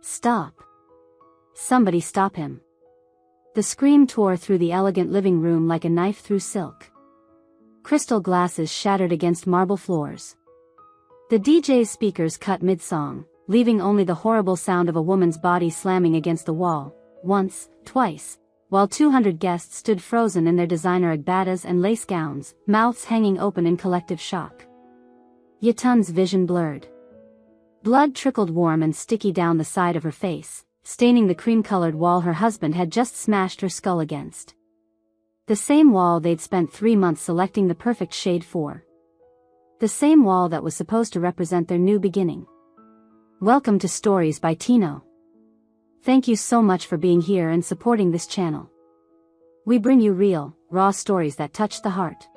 Stop! Somebody stop him! The scream tore through the elegant living room like a knife through silk. Crystal glasses shattered against marble floors. The DJ's speakers cut mid-song, leaving only the horrible sound of a woman's body slamming against the wall, once, twice, while 200 guests stood frozen in their designer agbatas and lace gowns, mouths hanging open in collective shock. Yitun's vision blurred. Blood trickled warm and sticky down the side of her face, staining the cream-colored wall her husband had just smashed her skull against. The same wall they'd spent 3 months selecting the perfect shade for. The same wall that was supposed to represent their new beginning. Welcome to Stories by Tino. Thank you so much for being here and supporting this channel. We bring you real, raw stories that touch the heart.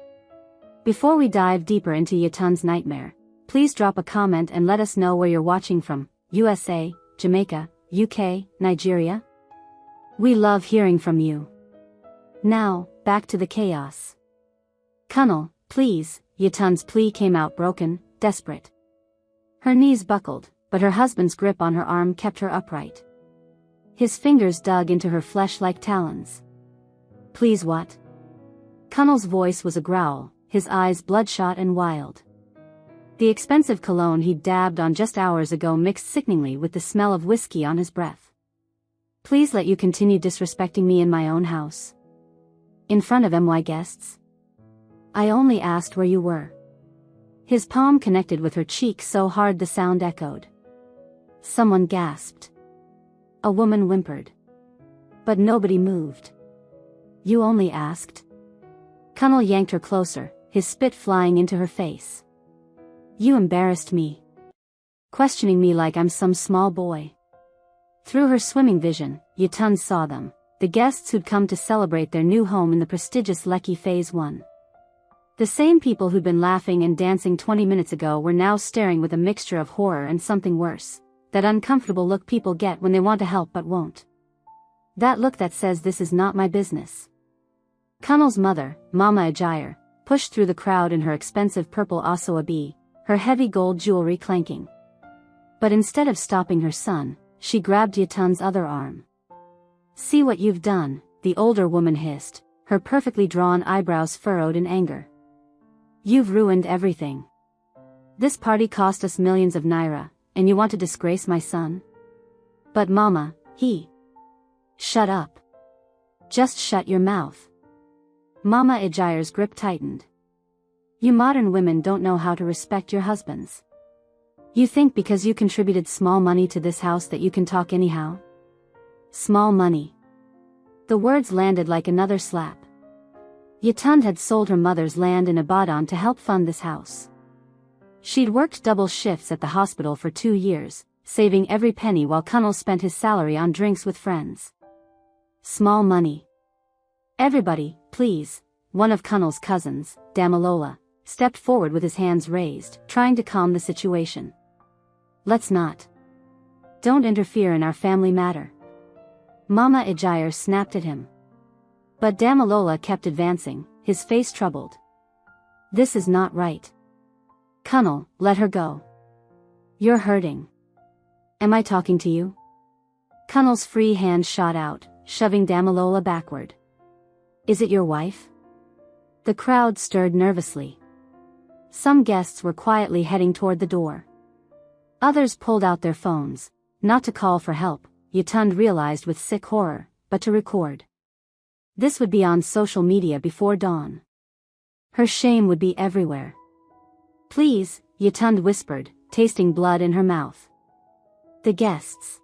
Before we dive deeper into Yitun's nightmare, please drop a comment and let us know where you're watching from, USA, Jamaica, UK, Nigeria. We love hearing from you. Now, back to the chaos. Kunal, please, Yitun's plea came out broken, desperate. Her knees buckled, but her husband's grip on her arm kept her upright. His fingers dug into her flesh like talons. Please what? Kunal's voice was a growl, his eyes bloodshot and wild. The expensive cologne he'd dabbed on just hours ago mixed sickeningly with the smell of whiskey on his breath. Please let you continue disrespecting me in my own house. In front of my guests? I only asked where you were. His palm connected with her cheek so hard the sound echoed. Someone gasped. A woman whimpered. But nobody moved. You only asked? Kunal yanked her closer, his spit flying into her face. You embarrassed me. Questioning me like I'm some small boy. Through her swimming vision, Yitun saw them, the guests who'd come to celebrate their new home in the prestigious Lekki Phase 1. The same people who'd been laughing and dancing 20 minutes ago were now staring with a mixture of horror and something worse. That uncomfortable look people get when they want to help but won't. That look that says this is not my business. Kunal's mother, Mama Ajayar, pushed through the crowd in her expensive purple asoabi, her heavy gold jewelry clanking. But instead of stopping her son, she grabbed Yitun's other arm. See what you've done, the older woman hissed, her perfectly drawn eyebrows furrowed in anger. You've ruined everything. This party cost us millions of naira. And you want to disgrace my son? But Mama, he... Shut up. Just shut your mouth. Mama Ajayar's grip tightened. You modern women don't know how to respect your husbands. You think because you contributed small money to this house that you can talk anyhow? Small money. The words landed like another slap. Yitun had sold her mother's land in Ibadan to help fund this house. She'd worked double shifts at the hospital for 2 years, saving every penny while Kunal spent his salary on drinks with friends. Small money. Everybody, please, one of Kunal's cousins, Damalola, stepped forward with his hands raised, trying to calm the situation. Let's not. Don't interfere in our family matter. Mama Ajayar snapped at him. But Damalola kept advancing, his face troubled. This is not right. Kunal, let her go. You're hurting. Am I talking to you? Kunal's free hand shot out, shoving Damalola backward. Is it your wife? The crowd stirred nervously. Some guests were quietly heading toward the door. Others pulled out their phones, not to call for help, Yitun realized with sick horror, but to record. This would be on social media before dawn. Her shame would be everywhere. Please, Yitun whispered, tasting blood in her mouth. The guests.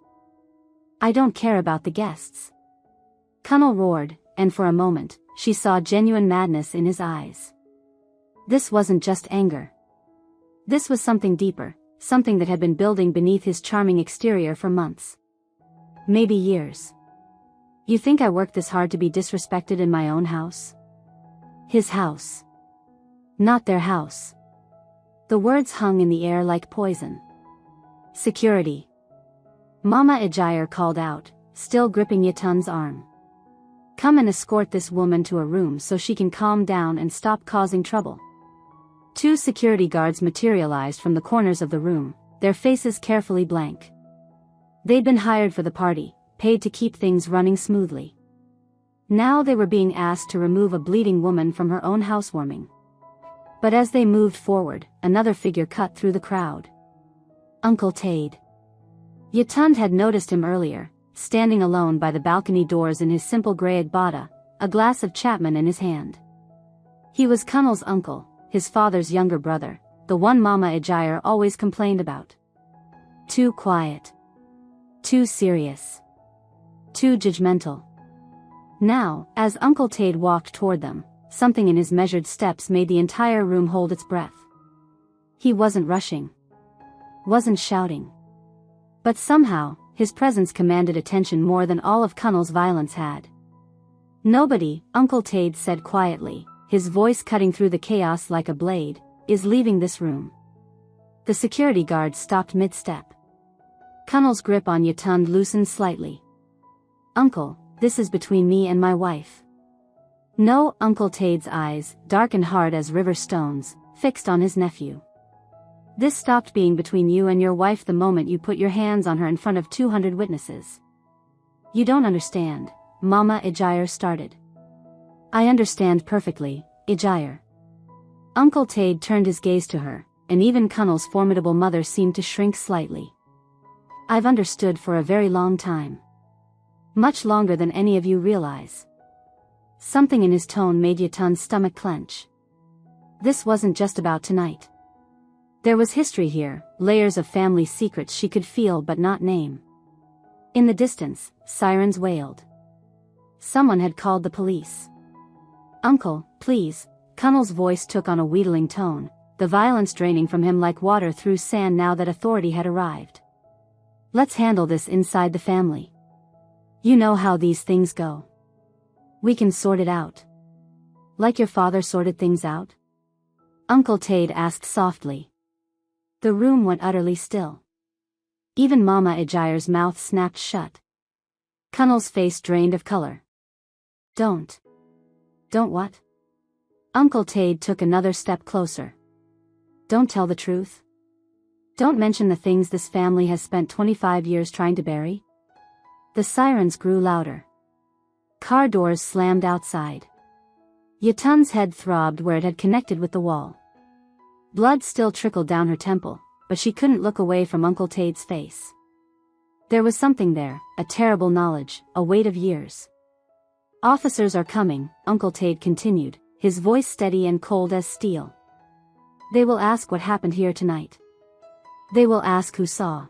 I don't care about the guests. Kunal roared, and for a moment, she saw genuine madness in his eyes. This wasn't just anger. This was something deeper, something that had been building beneath his charming exterior for months. Maybe years. You think I worked this hard to be disrespected in my own house? His house. Not their house. The words hung in the air like poison. Security. Mama Ajayar called out, still gripping Yitun's arm. Come and escort this woman to a room so she can calm down and stop causing trouble. 2 security guards materialized from the corners of the room, their faces carefully blank. They'd been hired for the party, paid to keep things running smoothly. Now they were being asked to remove a bleeding woman from her own housewarming. But as they moved forward, another figure cut through the crowd. Uncle Tade. Yatund had noticed him earlier, standing alone by the balcony doors in his simple grey agbada, a glass of Chapman in his hand. He was Kunnal's uncle, his father's younger brother, the one Mama Ejire always complained about. Too quiet. Too serious. Too judgmental. Now, as Uncle Tade walked toward them, something in his measured steps made the entire room hold its breath. He wasn't rushing. Wasn't shouting. But somehow, his presence commanded attention more than all of Kunnal's violence had. Nobody, Uncle Tade said quietly, his voice cutting through the chaos like a blade, is leaving this room. The security guard stopped mid-step. Kunnal's grip on Yatund loosened slightly. Uncle, this is between me and my wife. No, Uncle Tade's eyes, dark and hard as river stones, fixed on his nephew. This stopped being between you and your wife the moment you put your hands on her in front of 200 witnesses. You don't understand, Mama Ejire started. I understand perfectly, Ejire. Uncle Tade turned his gaze to her, and even Kunnal's formidable mother seemed to shrink slightly. I've understood for a very long time. Much longer than any of you realize. Something in his tone made Yatund's stomach clench. This wasn't just about tonight. There was history here, layers of family secrets she could feel but not name. In the distance, sirens wailed. Someone had called the police. Uncle, please, Kunnal's voice took on a wheedling tone, the violence draining from him like water through sand now that authority had arrived. Let's handle this inside the family. You know how these things go. We can sort it out. Like your father sorted things out? Uncle Tade asked softly. The room went utterly still. Even Mama Ejire's mouth snapped shut. Kunnal's face drained of color. Don't what? Uncle Tade took another step closer. Don't tell the truth. Don't mention the things this family has spent 25 years trying to bury. The sirens grew louder. Car doors slammed outside. Yatund's head throbbed where it had connected with the wall. Blood still trickled down her temple, but she couldn't look away from Uncle Tade's face. There was something there, a terrible knowledge, a weight of years. Officers are coming, Uncle Tade continued, his voice steady and cold as steel. They will ask what happened here tonight. They will ask who saw.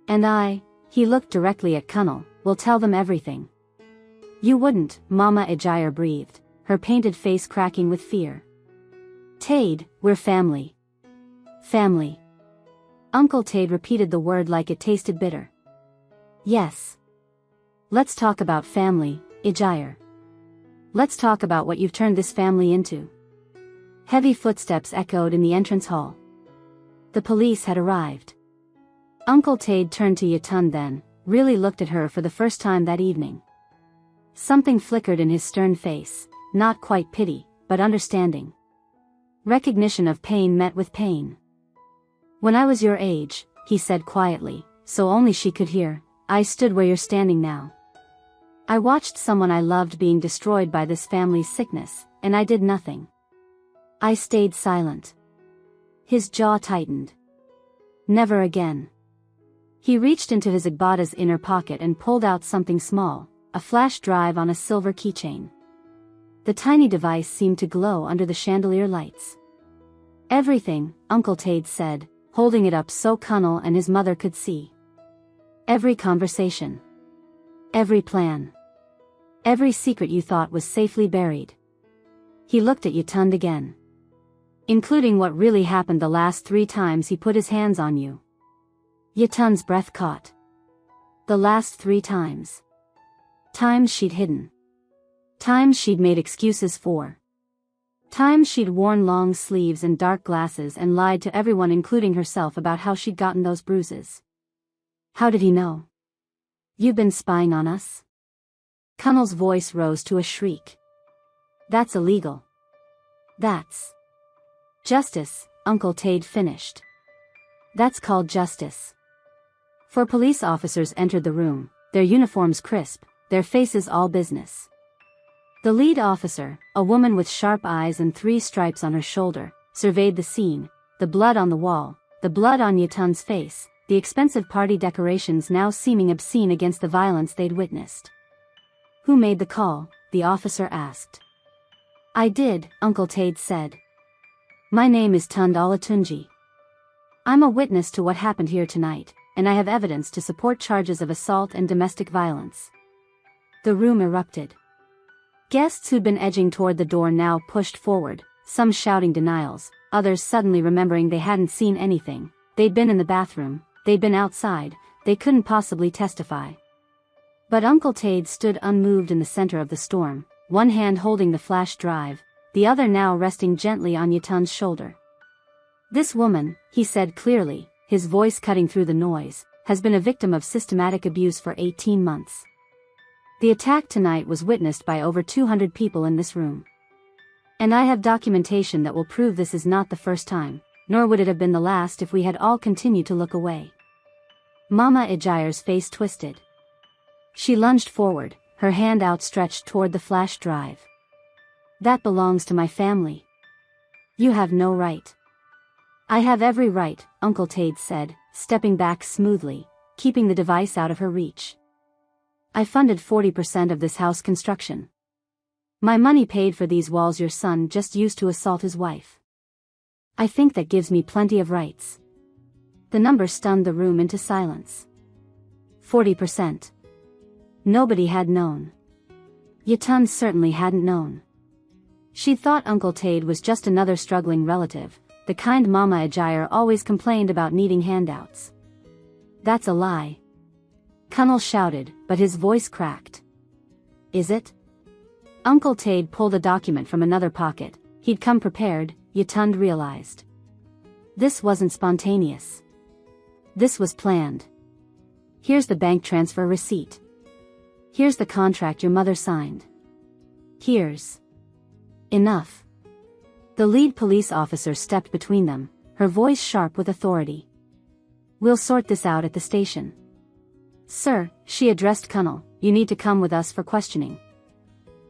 And he looked directly at Kunnal, will tell them everything. You wouldn't, Mama Ejire breathed, her painted face cracking with fear. Tade, we're family. Family. Uncle Tade repeated the word like it tasted bitter. Yes. Let's talk about family, Ejire. Let's talk about what you've turned this family into. Heavy footsteps echoed in the entrance hall. The police had arrived. Uncle Tade turned to Yatund then, really looked at her for the first time that evening. Something flickered in his stern face, not quite pity, but understanding. Recognition of pain met with pain. When I was your age, he said quietly, so only she could hear, I stood where you're standing now. I watched someone I loved being destroyed by this family's sickness, and I did nothing. I stayed silent. His jaw tightened. Never again. He reached into his agbada's inner pocket and pulled out something small, a flash drive on a silver keychain. The tiny device seemed to glow under the chandelier lights. Everything, Uncle Tade said, holding it up so Kunnal and his mother could see. Every conversation. Every plan. Every secret you thought was safely buried. He looked at Yatund again. Including what really happened the last 3 times he put his hands on you. Yatund's breath caught. The last 3 times. Times she'd hidden. Times she'd made excuses for. Times she'd worn long sleeves and dark glasses and lied to everyone including herself about how she'd gotten those bruises. How did he know? You've been spying on us? Kunnal's voice rose to a shriek. That's illegal. That's justice, Uncle Tade finished. That's called justice. Four police officers entered the room, their uniforms crisp, their faces all business. The lead officer, a woman with sharp eyes and 3 stripes on her shoulder, surveyed the scene, the blood on the wall, the blood on Yatun's face, the expensive party decorations now seeming obscene against the violence they'd witnessed. "Who made the call?" the officer asked. "I did," Uncle Tade said. "My name is Tund Olatunji. I'm a witness to what happened here tonight, and I have evidence to support charges of assault and domestic violence." The room erupted. Guests who'd been edging toward the door now pushed forward, some shouting denials, others suddenly remembering they hadn't seen anything. They'd been in the bathroom, they'd been outside, they couldn't possibly testify. But Uncle Tade stood unmoved in the center of the storm, one hand holding the flash drive, the other now resting gently on Yatun's shoulder. "This woman," he said clearly, his voice cutting through the noise, "has been a victim of systematic abuse for 18 months. The attack tonight was witnessed by over 200 people in this room. And I have documentation that will prove this is not the first time, nor would it have been the last if we had all continued to look away." Mama Ejaire's face twisted. She lunged forward, her hand outstretched toward the flash drive. "That belongs to my family. You have no right." "I have every right," Uncle Tade said, stepping back smoothly, keeping the device out of her reach. "I funded 40% of this house construction. My money paid for these walls your son just used to assault his wife. I think that gives me plenty of rights." The number stunned the room into silence. 40%. Nobody had known. Yatun certainly hadn't known. She thought Uncle Tade was just another struggling relative, the kind Mama Ejaire always complained about needing handouts. "That's a lie," Kunnel shouted, but his voice cracked. "Is it?" Uncle Tade pulled a document from another pocket. He'd come prepared, Yatun realized. This wasn't spontaneous. This was planned. "Here's the bank transfer receipt. Here's the contract your mother signed. Here's..." "Enough." The lead police officer stepped between them, her voice sharp with authority. "We'll sort this out at the station." "Sir," she addressed Kunnel, "you need to come with us for questioning."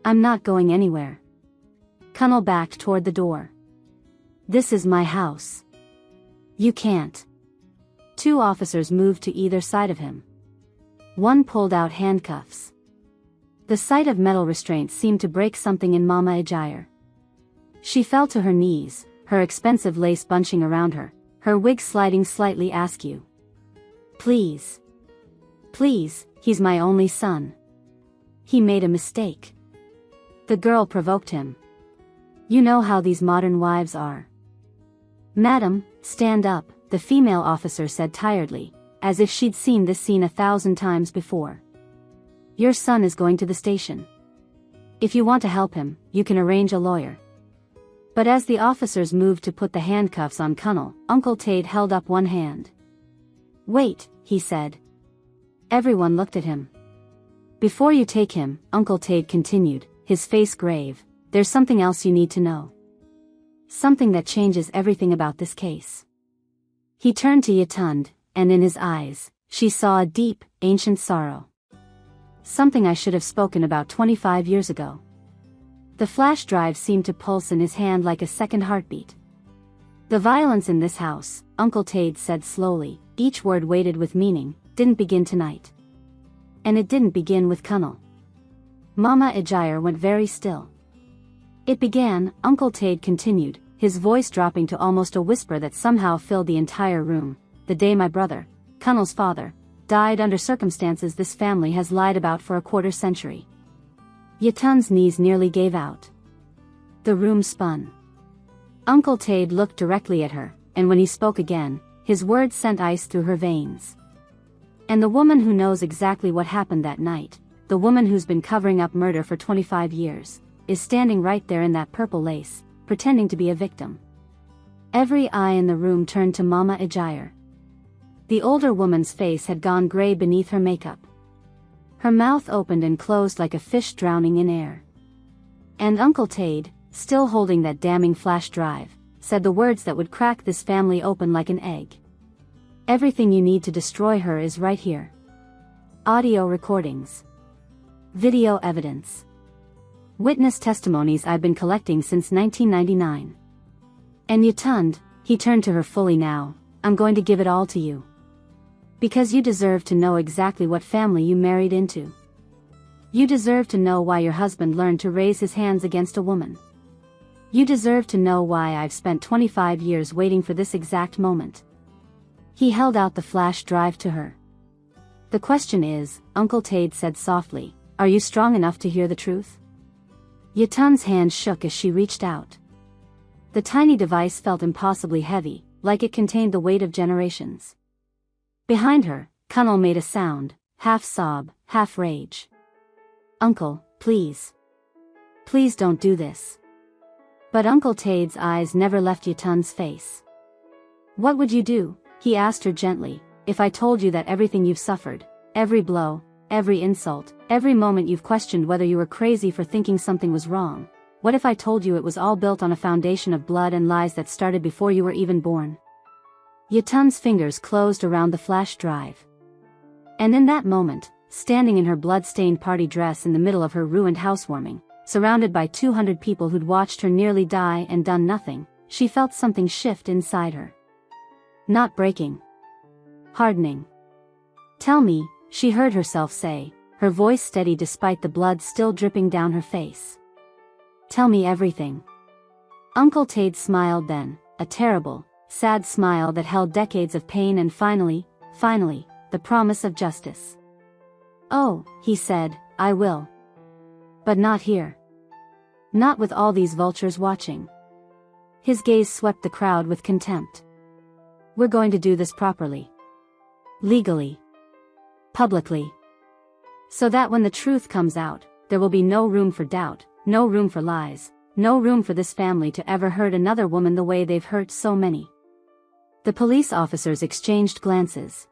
"I'm not going anywhere." Kunnel backed toward the door. "This is my house. You can't." 2 officers moved to either side of him. One pulled out handcuffs. The sight of metal restraints seemed to break something in Mama Ejaire. She fell to her knees, her expensive lace bunching around her, her wig sliding slightly askew. "Please. Please, he's my only son. He made a mistake." The girl provoked him. "You know how these modern wives are." "Madam, stand up," the female officer said tiredly, as if she'd seen this scene 1,000 times before. "Your son is going to the station. If you want to help him, you can arrange a lawyer." But as the officers moved to put the handcuffs on Kunnel, Uncle Tade held up one hand. "Wait," he said. Everyone looked at him. "Before you take him," Uncle Tade continued, his face grave, "there's something else you need to know. Something that changes everything about this case." He turned to Yatund, and in his eyes, she saw a deep, ancient sorrow. "Something I should have spoken about 25 years ago." The flash drive seemed to pulse in his hand like a second heartbeat. "The violence in this house," Uncle Tade said slowly, each word weighted with meaning, "didn't begin tonight. And it didn't begin with Kunnel." Mama Ejaire went very still. "It began," Uncle Tade continued, his voice dropping to almost a whisper that somehow filled the entire room, "the day my brother, Kunnel's father, died under circumstances this family has lied about for a quarter century." Yatun's knees nearly gave out. The room spun. Uncle Tade looked directly at her, and when he spoke again, his words sent ice through her veins. "And the woman who knows exactly what happened that night, the woman who's been covering up murder for 25 years, is standing right there in that purple lace, pretending to be a victim." Every eye in the room turned to Mama Ejaire. The older woman's face had gone gray beneath her makeup. Her mouth opened and closed like a fish drowning in air. And Uncle Tade, still holding that damning flash drive, said the words that would crack this family open like an egg. Everything you need to destroy her is right here. Audio recordings. Video evidence. Witness testimonies I've been collecting since 1999. And Yutund, he turned to her fully now, I'm going to give it all to you. Because you deserve to know exactly what family you married into. You deserve to know why your husband learned to raise his hands against a woman. You deserve to know why I've spent 25 years waiting for this exact moment. He held out the flash drive to her. The question is, Uncle Tade said softly, are you strong enough to hear the truth? Yutund's hand shook as she reached out. The tiny device felt impossibly heavy, like it contained the weight of generations. Behind her, Kunnel made a sound, half sob, half rage. Uncle, please. Please don't do this. But Uncle Tade's eyes never left Yutund's face. What would you do, he asked her gently, if I told you that everything you've suffered, every blow, every insult, every moment you've questioned whether you were crazy for thinking something was wrong, what if I told you it was all built on a foundation of blood and lies that started before you were even born? Yutund's fingers closed around the flash drive. And in that moment, standing in her blood-stained party dress in the middle of her ruined housewarming, surrounded by 200 people who'd watched her nearly die and done nothing, she felt something shift inside her. Not breaking. Hardening. Tell me, she heard herself say, her voice steady despite the blood still dripping down her face. Tell me everything. Uncle Tade smiled then, a terrible, sad smile that held decades of pain and finally, the promise of justice. Oh, he said, I will. But not here. Not with all these vultures watching. His gaze swept the crowd with contempt. We're going to do this properly. Legally. Publicly. So that when the truth comes out, there will be no room for doubt, no room for lies, no room for this family to ever hurt another woman the way they've hurt so many. The police officers exchanged glances.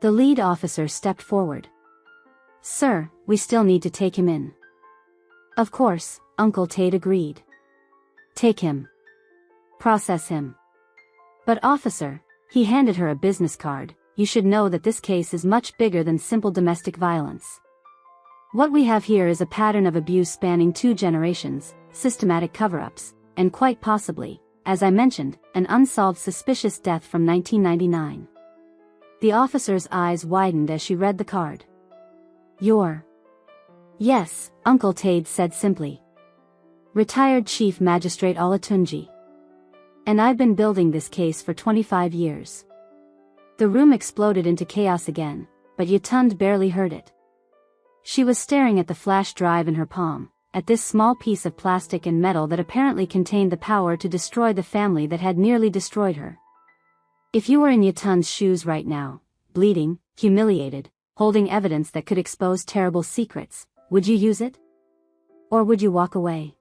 The lead officer stepped forward. Sir, we still need to take him in. Of course, Uncle Tade agreed. Take him. Process him. But officer, he handed her a business card, you should know that this case is much bigger than simple domestic violence. What we have here is a pattern of abuse spanning 2 generations, systematic cover-ups, and quite possibly, as I mentioned, an unsolved suspicious death from 1999. The officer's eyes widened as she read the card. You're... Yes, Uncle Tade said simply. Retired Chief Magistrate Olatunji. And I've been building this case for 25 years. The room exploded into chaos again, but Yutund barely heard it. She was staring at the flash drive in her palm, at this small piece of plastic and metal that apparently contained the power to destroy the family that had nearly destroyed her. If you were in Yutund's shoes right now, bleeding, humiliated, holding evidence that could expose terrible secrets, would you use it? Or would you walk away?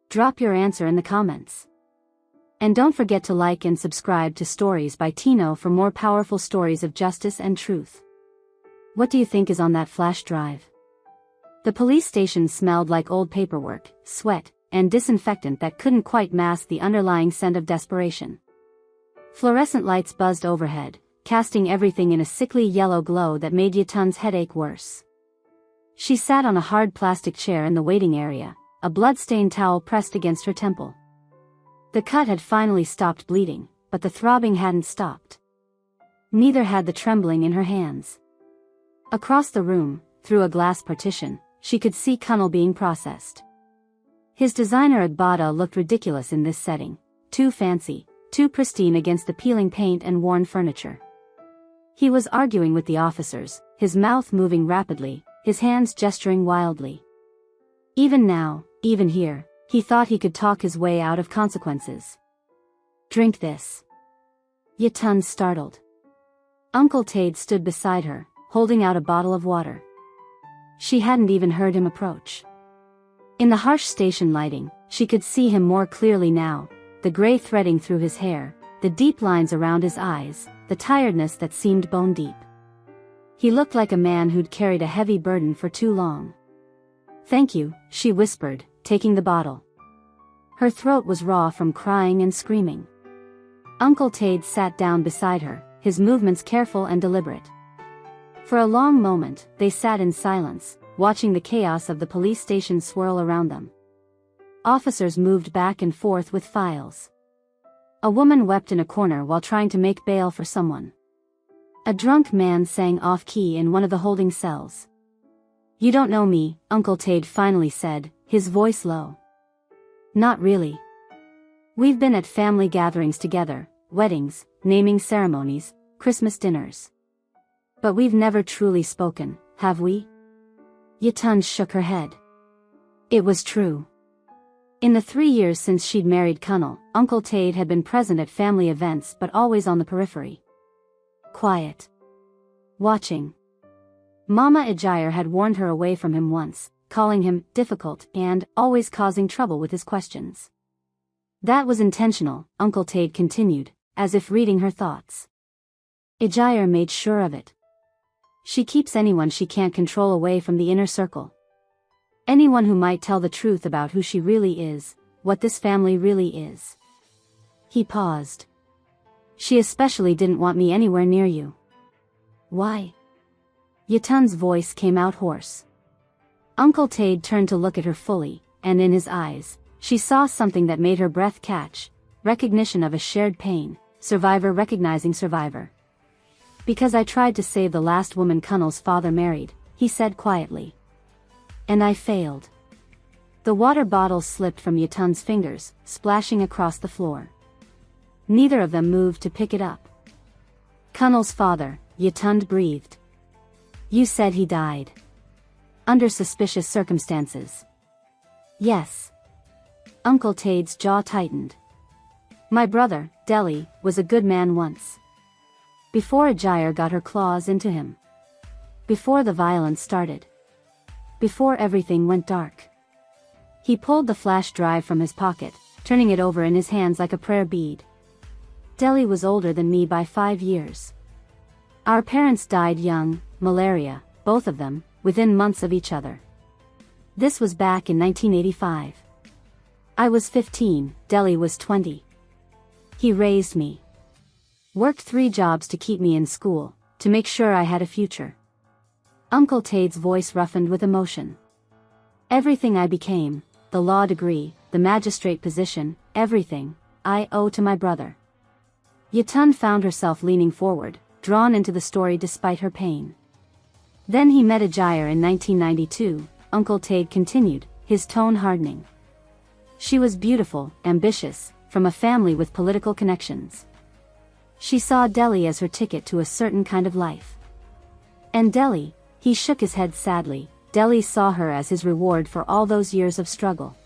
Drop your answer in the comments. And don't forget to like and subscribe to Stories by Tino for more powerful stories of justice and truth. What do you think is on that flash drive? The police station smelled like old paperwork, sweat, and disinfectant that couldn't quite mask the underlying scent of desperation. Fluorescent lights buzzed overhead, casting everything in a sickly yellow glow that made Yutund's headache worse. She sat on a hard plastic chair in the waiting area, a blood-stained towel pressed against her temple. The cut had finally stopped bleeding, but the throbbing hadn't stopped. Neither had the trembling in her hands. Across the room, through a glass partition, she could see Kunnel being processed. His designer Agbada looked ridiculous in this setting, too fancy, too pristine against the peeling paint and worn furniture. He was arguing with the officers, his mouth moving rapidly, his hands gesturing wildly. Even now, even here, he thought he could talk his way out of consequences. Drink this. Yutund startled. Uncle Tade stood beside her, holding out a bottle of water. She hadn't even heard him approach. In the harsh station lighting, she could see him more clearly now, the gray threading through his hair, the deep lines around his eyes, the tiredness that seemed bone deep. He looked like a man who'd carried a heavy burden for too long. Thank you, she whispered, taking the bottle. Her throat was raw from crying and screaming. Uncle Tade sat down beside her, his movements careful and deliberate. For a long moment, they sat in silence, watching the chaos of the police station swirl around them. Officers moved back and forth with files. A woman wept in a corner while trying to make bail for someone. A drunk man sang off-key in one of the holding cells. "You don't know me," Uncle Tade finally said, his voice low. "Not really. We've been at family gatherings together, weddings, naming ceremonies, Christmas dinners. But we've never truly spoken, have we?" Yatun shook her head. It was true. In the 3 years since she'd married Kunnal, Uncle Tade had been present at family events but always on the periphery. Quiet. Watching. Mama Ejire had warned her away from him once, calling him difficult and always causing trouble with his questions. That was intentional, Uncle Tade continued, as if reading her thoughts. Ejire made sure of it. She keeps anyone she can't control away from the inner circle. Anyone who might tell the truth about who she really is, what this family really is. He paused. She especially didn't want me anywhere near you. Why? Yatun's voice came out hoarse. Uncle Tade turned to look at her fully, and in his eyes, she saw something that made her breath catch, recognition of a shared pain, survivor recognizing survivor. "Because I tried to save the last woman Kunnal's father married," he said quietly. "And I failed." The water bottle slipped from Yatun's fingers, splashing across the floor. Neither of them moved to pick it up. "Kunnal's father," Yatun breathed. "You said he died. Under suspicious circumstances." "Yes." Uncle Tade's jaw tightened. "My brother, Deli, was a good man once. Before Ejire got her claws into him. Before the violence started. Before everything went dark." He pulled the flash drive from his pocket, turning it over in his hands like a prayer bead. "Deli was older than me by 5 years. Our parents died young, malaria, both of them, within months of each other. This was back in 1985. I was 15, Deli was 20. He raised me. Worked 3 jobs to keep me in school, to make sure I had a future." Uncle Tade's voice roughened with emotion. "Everything I became, the law degree, the magistrate position, everything, I owe to my brother." Yatun found herself leaning forward, drawn into the story despite her pain. "Then he met Ejire in 1992, Uncle Tade continued, his tone hardening. "She was beautiful, ambitious, from a family with political connections. She saw Deli as her ticket to a certain kind of life. And Deli," he shook his head sadly, "Deli saw her as his reward for all those years of struggle.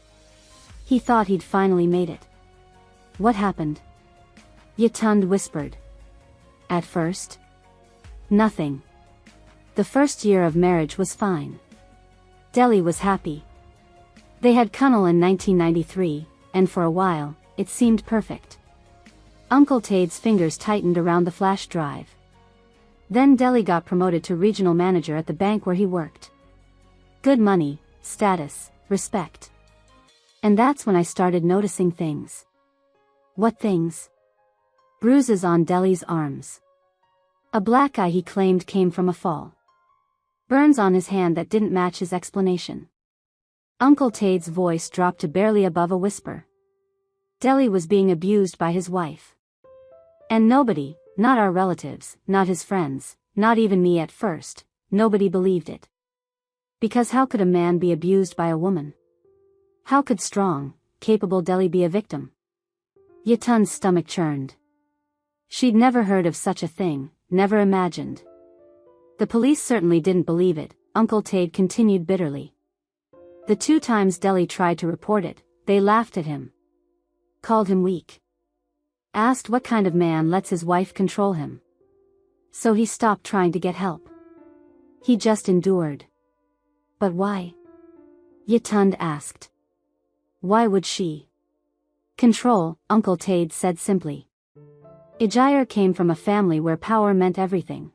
He thought he'd finally made it." "What happened?" Yatun whispered. "At first? Nothing. The first year of marriage was fine. Deli was happy. They had Kunnal in 1993, and for a while, it seemed perfect." Uncle Tade's fingers tightened around the flash drive. "Then Deli got promoted to regional manager at the bank where he worked. Good money, status, respect. And that's when I started noticing things." "What things?" "Bruises on Deli's arms. A black eye he claimed came from a fall. Burns on his hand that didn't match his explanation." Uncle Tade's voice dropped to barely above a whisper. "Deli was being abused by his wife. And nobody, not our relatives, not his friends, not even me at first, nobody believed it. Because how could a man be abused by a woman? How could strong, capable Deli be a victim?" Yatun's stomach churned. She'd never heard of such a thing, never imagined. "The police certainly didn't believe it," Uncle Tade continued bitterly. "The 2 times Deli tried to report it, they laughed at him. Called him weak. Asked what kind of man lets his wife control him. So he stopped trying to get help. He just endured." "But why?" Yatun asked. "Why would she?" "Control," Uncle Tade said simply. Ejire came from a family where power meant everything.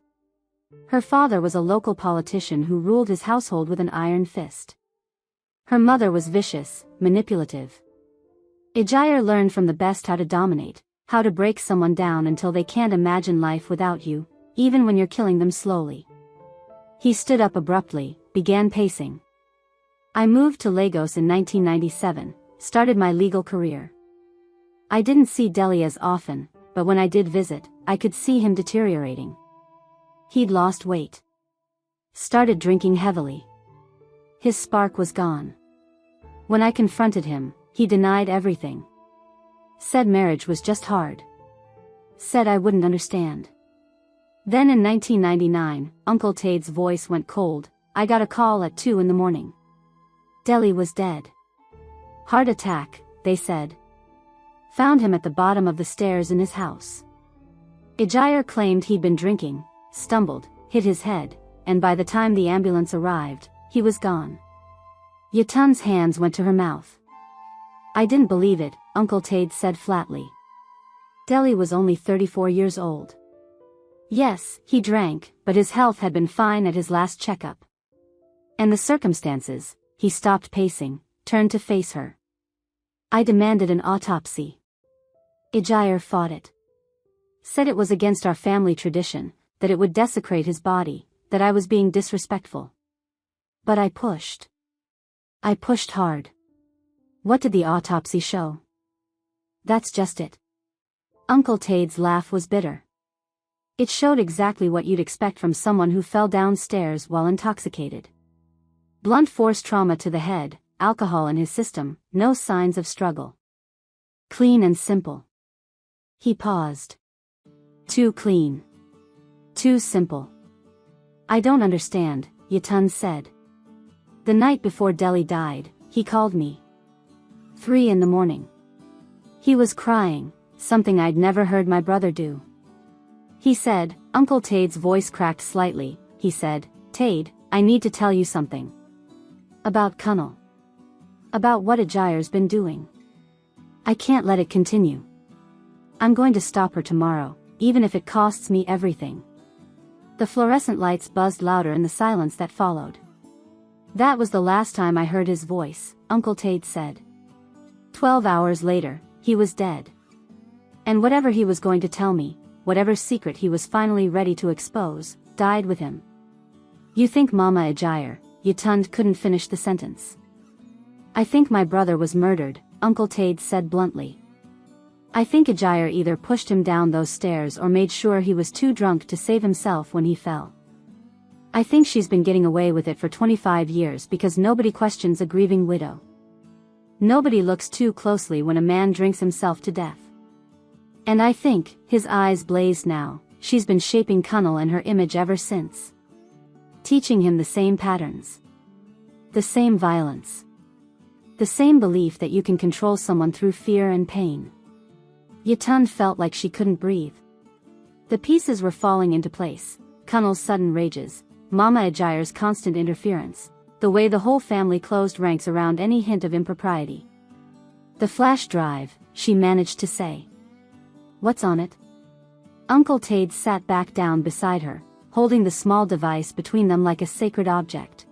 Her father was a local politician who ruled his household with an iron fist. Her mother was vicious, manipulative. Ejire learned from the best how to dominate, how to break someone down until they can't imagine life without you, even when you're killing them slowly. He stood up abruptly, began pacing. I moved to Lagos in 1997, started my legal career. I didn't see Delhi as often, but when I did visit, I could see him deteriorating. He'd lost weight. Started drinking heavily. His spark was gone. When I confronted him, he denied everything. Said marriage was just hard. Said I wouldn't understand. Then in 1999, Uncle Tade's voice went cold. I got a call at 2 in the morning. Delhi was dead. Heart attack, they said. Found him at the bottom of the stairs in his house. Ijayar claimed he'd been drinking, stumbled, hit his head, and by the time the ambulance arrived, he was gone. Yatun's hands went to her mouth. I didn't believe it, Uncle Tade said flatly. Delhi was only 34 years old. Yes, he drank, but his health had been fine at his last checkup. And the circumstances, he stopped pacing, turned to face her. I demanded an autopsy. Ijayar fought it. Said it was against our family tradition, that it would desecrate his body, that I was being disrespectful. But I pushed. I pushed hard. What did the autopsy show? That's just it. Uncle Tade's laugh was bitter. It showed exactly what you'd expect from someone who fell downstairs while intoxicated. Blunt force trauma to the head, alcohol in his system, no signs of struggle. Clean and simple. He paused. Too clean. Too simple. I don't understand, Yatun said. The night before Delhi died, he called me. 3 in the morning. He was crying, something I'd never heard my brother do. He said, Uncle Tade's voice cracked slightly, he said, Tade, I need to tell you something. About Kunal. About what Ijayar's been doing. I can't let it continue. I'm going to stop her tomorrow, even if it costs me everything. The fluorescent lights buzzed louder in the silence that followed. That was the last time I heard his voice, Uncle Tade said. 12 hours later, he was dead. And whatever he was going to tell me, whatever secret he was finally ready to expose, died with him. You think Mama Ijayar, Yatund couldn't finish the sentence. I think my brother was murdered, Uncle Tade said bluntly. I think Ijayar either pushed him down those stairs or made sure he was too drunk to save himself when he fell. I think she's been getting away with it for 25 years because nobody questions a grieving widow. Nobody looks too closely when a man drinks himself to death. And I think, his eyes blazed now, she's been shaping Kunal and her image ever since. Teaching him the same patterns. The same violence. The same belief that you can control someone through fear and pain. Yatund felt like she couldn't breathe. The pieces were falling into place, Kunal's sudden rages, Mama Ijayar's constant interference, the way the whole family closed ranks around any hint of impropriety. The flash drive, she managed to say. What's on it? Uncle Tade sat back down beside her, holding the small device between them like a sacred object.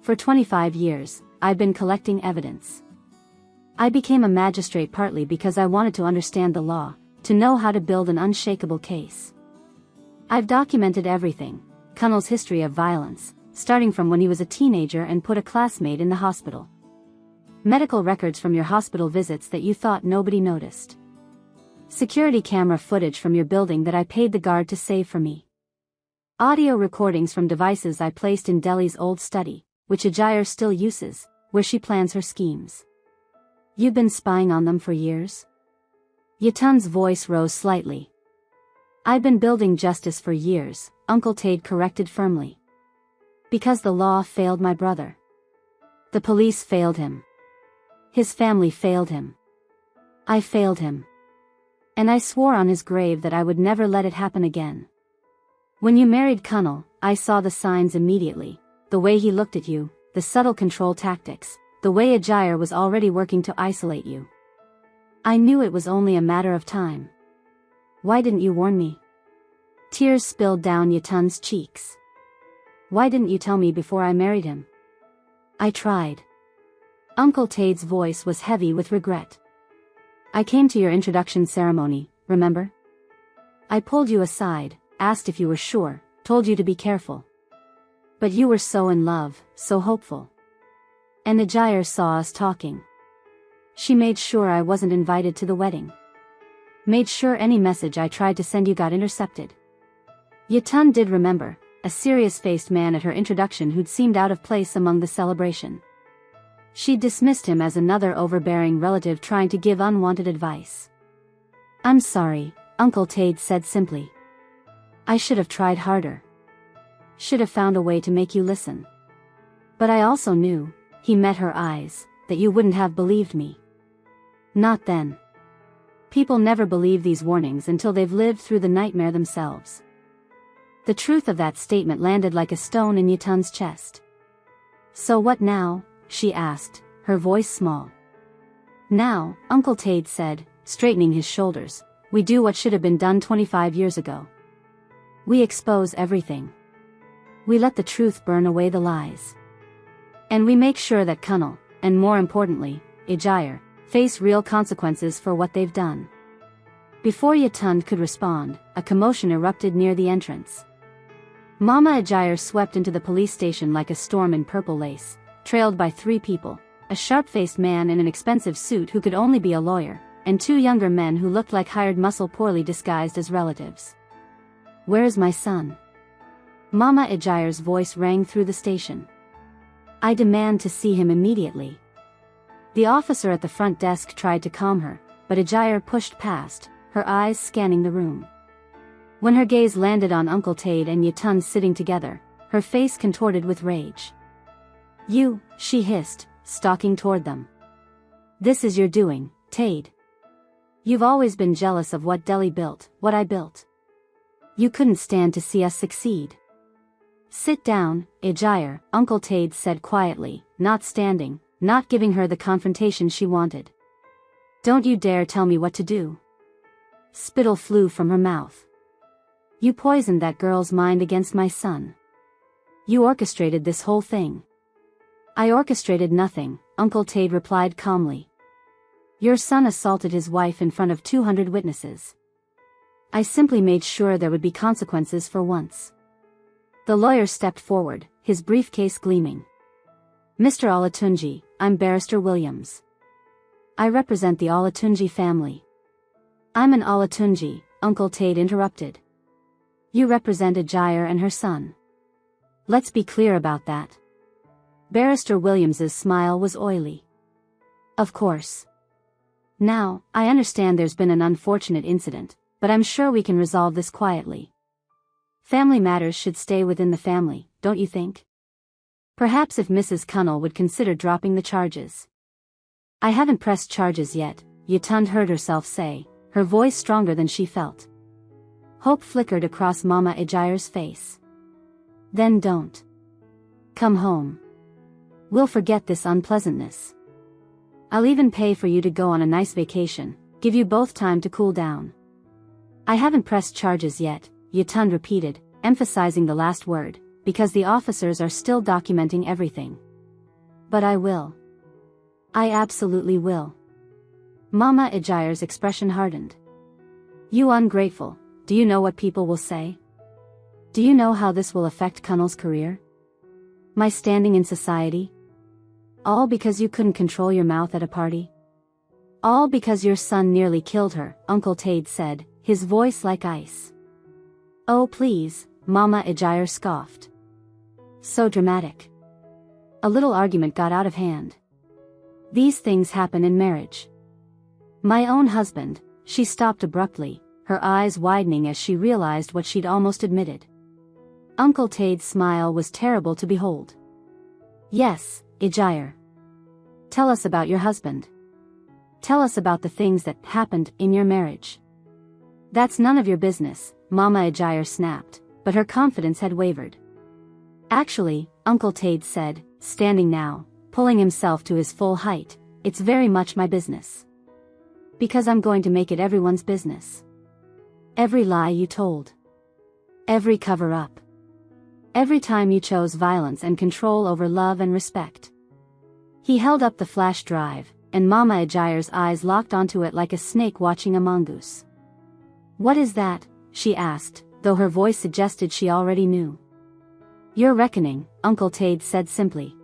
For 25 years, I've been collecting evidence. I became a magistrate partly because I wanted to understand the law, to know how to build an unshakable case. I've documented everything, Kunal's history of violence, starting from when he was a teenager and put a classmate in the hospital. Medical records from your hospital visits that you thought nobody noticed. Security camera footage from your building that I paid the guard to save for me. Audio recordings from devices I placed in Delhi's old study, which Ijayar still uses, where she plans her schemes. You've been spying on them for years? Yatund's voice rose slightly. I've been building justice for years, Uncle Tade corrected firmly. Because the law failed my brother. The police failed him. His family failed him. I failed him. And I swore on his grave that I would never let it happen again. When you married Kunal, I saw the signs immediately, the way he looked at you, the subtle control tactics, the way Ijayar was already working to isolate you. I knew it was only a matter of time. Why didn't you warn me? Tears spilled down Yatund's cheeks. Why didn't you tell me before I married him? I tried. Uncle Tade's voice was heavy with regret. I came to your introduction ceremony, remember? I pulled you aside, asked if you were sure, told you to be careful. But you were so in love, so hopeful. And Ajayar saw us talking. She made sure I wasn't invited to the wedding. Made sure any message I tried to send you got intercepted. Yatun did remember, a serious-faced man at her introduction who'd seemed out of place among the celebration. She dismissed him as another overbearing relative trying to give unwanted advice. I'm sorry, Uncle Tade said simply. I should have tried harder. Should have found a way to make you listen. But I also knew, he met her eyes, that you wouldn't have believed me. Not then. People never believe these warnings until they've lived through the nightmare themselves. The truth of that statement landed like a stone in Yatun's chest. So what now? She asked, her voice small. Now, Uncle Tade said, straightening his shoulders, we do what should have been done 25 years ago. We expose everything. We let the truth burn away the lies. And we make sure that Kunal, and more importantly, Ajayar, face real consequences for what they've done. Before Yatun could respond, a commotion erupted near the entrance. Mama Ajayar swept into the police station like a storm in purple lace, trailed by 3 people, a sharp-faced man in an expensive suit who could only be a lawyer, and 2 younger men who looked like hired muscle poorly disguised as relatives. Where's my son? Mama Ajayar's voice rang through the station. I demand to see him immediately. The officer at the front desk tried to calm her, but Ajayar pushed past, her eyes scanning the room. When her gaze landed on Uncle Tade and Yatun sitting together, her face contorted with rage. You, she hissed, stalking toward them. This is your doing, Tade. You've always been jealous of what Delhi built, what I built. You couldn't stand to see us succeed. Sit down, Ajayar, Uncle Tade said quietly, not standing, not giving her the confrontation she wanted. Don't you dare tell me what to do. Spittle flew from her mouth. You poisoned that girl's mind against my son. You orchestrated this whole thing. I orchestrated nothing, Uncle Tade replied calmly. Your son assaulted his wife in front of 200 witnesses. I simply made sure there would be consequences for once. The lawyer stepped forward, his briefcase gleaming. Mr. Olatunji, I'm Barrister Williams. I represent the Olatunji family. I'm an Olatunji, Uncle Tade interrupted. You represent Ajayar and her son. Let's be clear about that. Barrister Williams's smile was oily. Of course. Now, I understand there's been an unfortunate incident, but I'm sure we can resolve this quietly. Family matters should stay within the family, don't you think? Perhaps if Mrs. Kunal would consider dropping the charges. I haven't pressed charges yet, Yatun heard herself say, her voice stronger than she felt. Hope flickered across Mama Ajayar's face. Then don't. Come home. We'll forget this unpleasantness. I'll even pay for you to go on a nice vacation, give you both time to cool down. I haven't pressed charges yet, Yatun repeated, emphasizing the last word, because the officers are still documenting everything. But I will. I absolutely will. Mama Ajayar's expression hardened. You ungrateful, do you know what people will say? Do you know how this will affect Kunal's career? My standing in society? All because you couldn't control your mouth at a party? All because your son nearly killed her, Uncle Tade said, his voice like ice. Oh please, Mama Ajayar scoffed. So dramatic. A little argument got out of hand. These things happen in marriage. My own husband, she stopped abruptly, her eyes widening as she realized what she'd almost admitted. Uncle Tade's smile was terrible to behold. Yes, Ajayar. Tell us about your husband. Tell us about the things that happened in your marriage. That's none of your business, Mama Ajayar snapped, but her confidence had wavered. Actually, Uncle Tade said, standing now, pulling himself to his full height, it's very much my business. Because I'm going to make it everyone's business. Every lie you told. Every cover-up. Every time you chose violence and control over love and respect. He held up the flash drive, and Mama Ajaya's eyes locked onto it like a snake watching a mongoose. "What is that?" she asked, though her voice suggested she already knew. "Your reckoning," Uncle Tade said simply.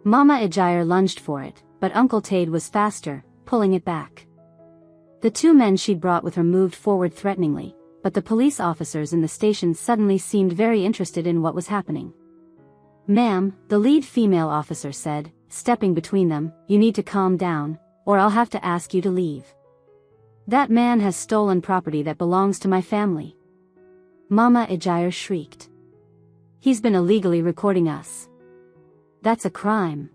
Mama Ajaya lunged for it, but Uncle Tade was faster, pulling it back. The two men she'd brought with her moved forward threateningly, but the police officers in the station suddenly seemed very interested in what was happening. "Ma'am," the lead female officer said, stepping between them, "you need to calm down, or I'll have to ask you to leave. That man has stolen property that belongs to my family." Mama Ajaya shrieked. "He's been illegally recording us. That's a crime."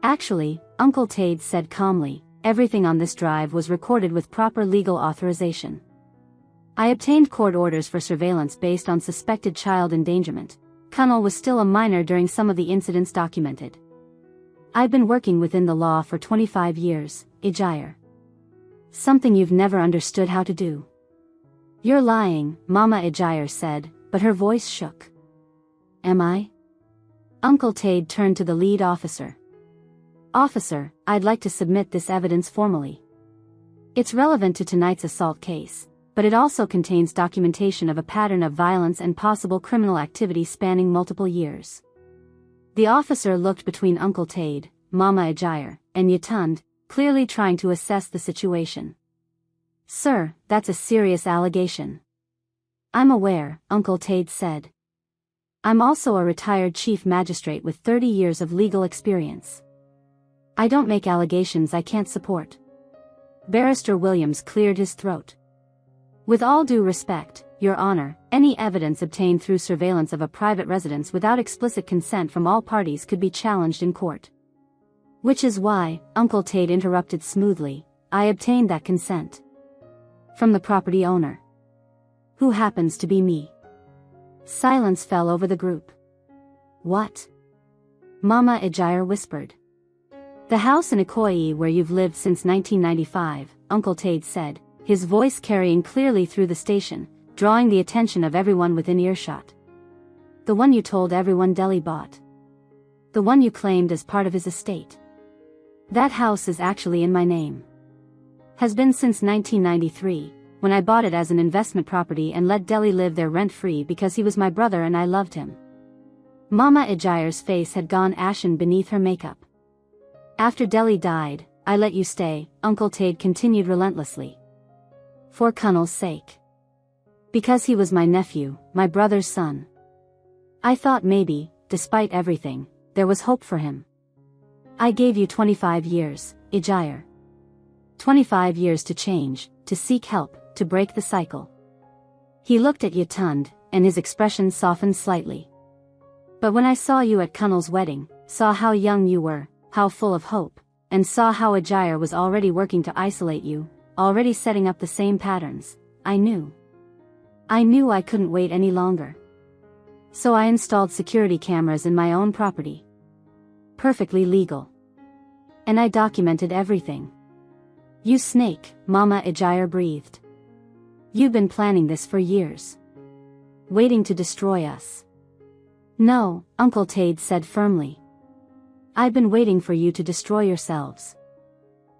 "Actually," Uncle Tade said calmly, "everything on this drive was recorded with proper legal authorization. I obtained court orders for surveillance based on suspected child endangerment. Kunnel was still a minor during some of the incidents documented. I've been working within the law for 25 years, Ajaya. Something you've never understood how to do." "You're lying," Mama Ajaya said, but her voice shook. "Am I?" Uncle Tade turned to the lead officer. "Officer, I'd like to submit this evidence formally. It's relevant to tonight's assault case, but it also contains documentation of a pattern of violence and possible criminal activity spanning multiple years." The officer looked between Uncle Tade, Mama Ajaya, and Yatund, clearly trying to assess the situation. "Sir, that's a serious allegation." "I'm aware," Uncle Tade said. "I'm also a retired chief magistrate with 30 years of legal experience. I don't make allegations I can't support." Barrister Williams cleared his throat. "With all due respect, Your Honor, any evidence obtained through surveillance of a private residence without explicit consent from all parties could be challenged in court. Which is why," Uncle Tade interrupted smoothly, "I obtained that consent. From the property owner. Who happens to be me." Silence fell over the group. "What?" Mama Ajaya whispered. "The house in Ikoyi where you've lived since 1995, Uncle Tade said, his voice carrying clearly through the station, drawing the attention of everyone within earshot. "The one you told everyone Deli bought. The one you claimed as part of his estate. That house is actually in my name. Has been since 1993, when I bought it as an investment property and let Deli live there rent-free because he was my brother and I loved him." Mama Ajaya's face had gone ashen beneath her makeup. "After Deli died, I let you stay," Uncle Tade continued relentlessly. "For Kunnel's sake. Because he was my nephew, my brother's son. I thought maybe, despite everything, there was hope for him. I gave you 25 years, Ajaya. 25 years to change, to seek help, to break the cycle." He looked at Yatund, and his expression softened slightly. "But when I saw you at Kunnel's wedding, saw how young you were, how full of hope, and saw how Ajaya was already working to isolate you, already setting up the same patterns, I knew I couldn't wait any longer. So I installed security cameras in my own property. Perfectly legal. And I documented everything." "You snake," Mama Ajaya breathed. "You've been planning this for years. Waiting to destroy us." "No," Uncle Tade said firmly. "I've been waiting for you to destroy yourselves.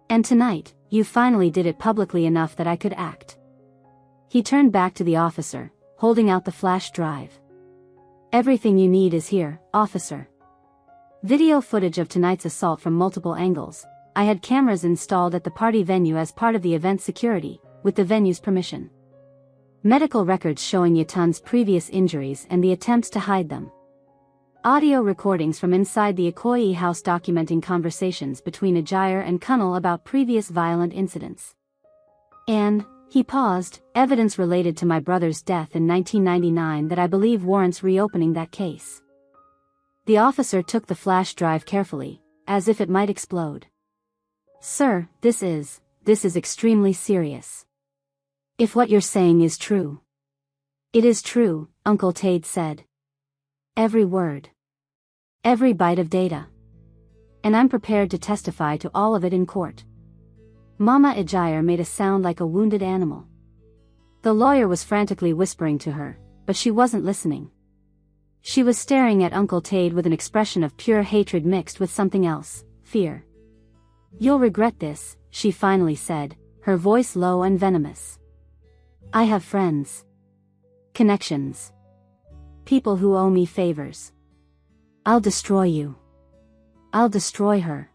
And tonight, you finally did it publicly enough that I could act." He turned back to the officer, holding out the flash drive. "Everything you need is here, officer. Video footage of tonight's assault from multiple angles. I had cameras installed at the party venue as part of the event security, with the venue's permission. Medical records showing Yatund's previous injuries and the attempts to hide them. Audio recordings from inside the Ikoyi house documenting conversations between Ajaya and Kunnel about previous violent incidents. And," he paused, "evidence related to my brother's death in 1999 that I believe warrants reopening that case." The officer took the flash drive carefully, as if it might explode. "Sir, this is extremely serious. If what you're saying is true." "It is true," Uncle Tade said. "Every word. Every byte of data. And I'm prepared to testify to all of it in court." Mama Ajaya made a sound like a wounded animal. The lawyer was frantically whispering to her, but she wasn't listening. She was staring at Uncle Tade with an expression of pure hatred mixed with something else, fear. You'll regret this, she finally said, her voice low and venomous. I have friends. Connections. People who owe me favors. I'll destroy you. I'll destroy her.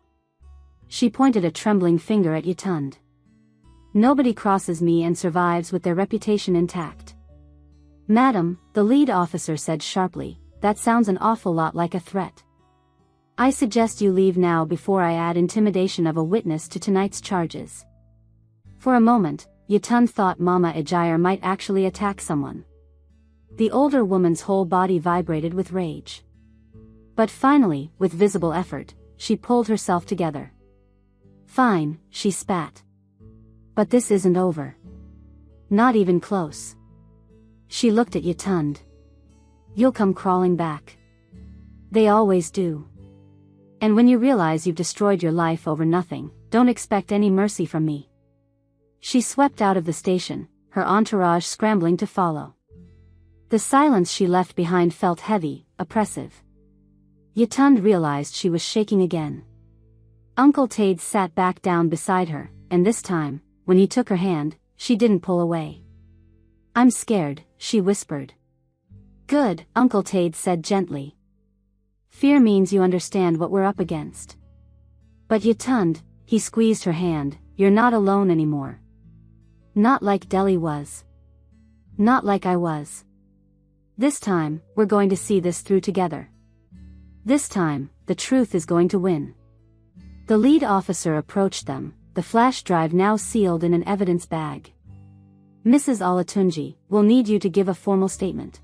She pointed a trembling finger at Yutund. Nobody crosses me and survives with their reputation intact. Madam, the lead officer said sharply, that sounds an awful lot like a threat. I suggest you leave now before I add intimidation of a witness to tonight's charges. For a moment, Yutund thought Mama Ejire might actually attack someone. The older woman's whole body vibrated with rage. But finally, with visible effort, she pulled herself together. Fine, she spat. But this isn't over. Not even close. She looked at Yutund. You'll come crawling back. They always do. And when you realize you've destroyed your life over nothing, don't expect any mercy from me. She swept out of the station, her entourage scrambling to follow. The silence she left behind felt heavy, oppressive. Yutund realized she was shaking again. Uncle Tade sat back down beside her, and this time, when he took her hand, she didn't pull away. I'm scared, she whispered. Good, Uncle Tade said gently. Fear means you understand what we're up against. But Yutund, he squeezed her hand, you're not alone anymore. Not like Deli was. Not like I was. This time, we're going to see this through together. This time, the truth is going to win. The lead officer approached them, the flash drive now sealed in an evidence bag. Mrs. Olatunji, we'll need you to give a formal statement.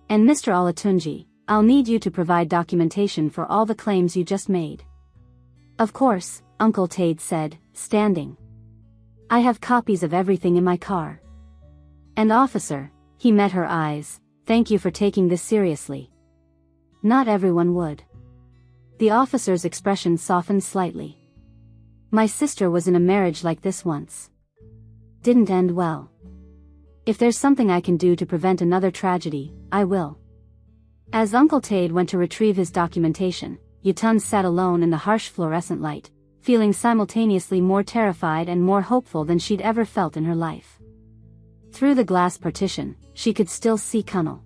And Mr. Olatunji, I'll need you to provide documentation for all the claims you just made. Of course, Uncle Tade said, standing. I have copies of everything in my car. And officer, he met her eyes, thank you for taking this seriously. Not everyone would. The officer's expression softened slightly. My sister was in a marriage like this once. Didn't end well. If there's something I can do to prevent another tragedy, I will. As Uncle Tade went to retrieve his documentation, Yutund sat alone in the harsh fluorescent light, feeling simultaneously more terrified and more hopeful than she'd ever felt in her life. Through the glass partition, she could still see Kunnel.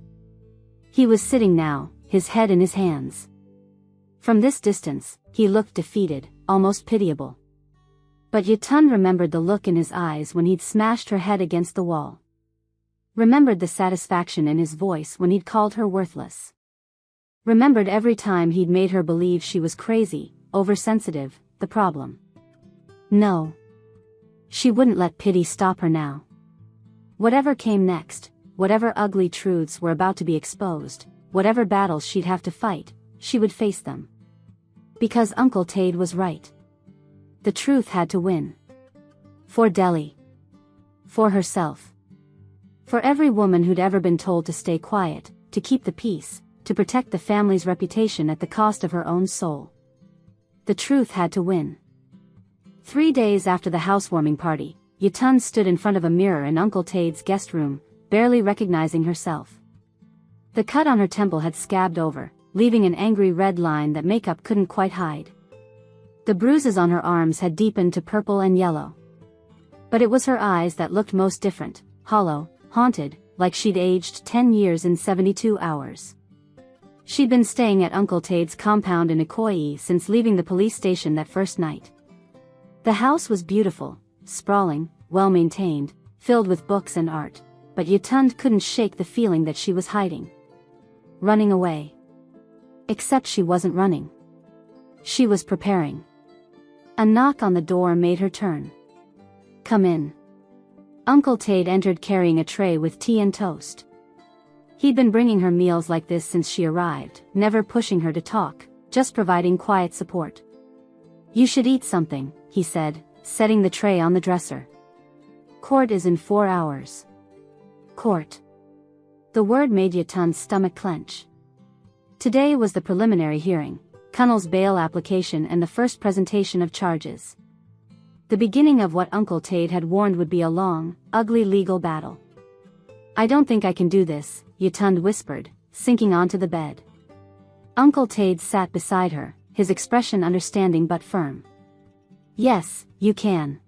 He was sitting now, his head in his hands. From this distance, he looked defeated, almost pitiable. But Yutund remembered the look in his eyes when he'd smashed her head against the wall. Remembered the satisfaction in his voice when he'd called her worthless. Remembered every time he'd made her believe she was crazy, oversensitive, the problem. No. She wouldn't let pity stop her now. Whatever came next, whatever ugly truths were about to be exposed, whatever battles she'd have to fight, she would face them. Because Uncle Tade was right. The truth had to win. For Deli. For herself. For every woman who'd ever been told to stay quiet, to keep the peace, to protect the family's reputation at the cost of her own soul. The truth had to win. 3 days after the housewarming party, Yutund stood in front of a mirror in Uncle Tade's guest room, barely recognizing herself. The cut on her temple had scabbed over, leaving an angry red line that makeup couldn't quite hide. The bruises on her arms had deepened to purple and yellow. But it was her eyes that looked most different, hollow, haunted, like she'd aged 10 years in 72 hours. She'd been staying at Uncle Tade's compound in Ikoyi since leaving the police station that first night. The house was beautiful, sprawling, well-maintained, filled with books and art, but Yutund couldn't shake the feeling that she was hiding. Running away. Except she wasn't running. She was preparing. A knock on the door made her turn. Come in. Uncle Tade entered carrying a tray with tea and toast. He'd been bringing her meals like this since she arrived, never pushing her to talk, just providing quiet support. You should eat something, he said, setting the tray on the dresser. Court is in 4 hours. Court. The word made Yutund's stomach clench. Today was the preliminary hearing, Kunnel's bail application and the first presentation of charges. The beginning of what Uncle Tade had warned would be a long, ugly legal battle. I don't think I can do this, Yutund whispered, sinking onto the bed. Uncle Tade sat beside her, his expression understanding but firm. Yes, you can.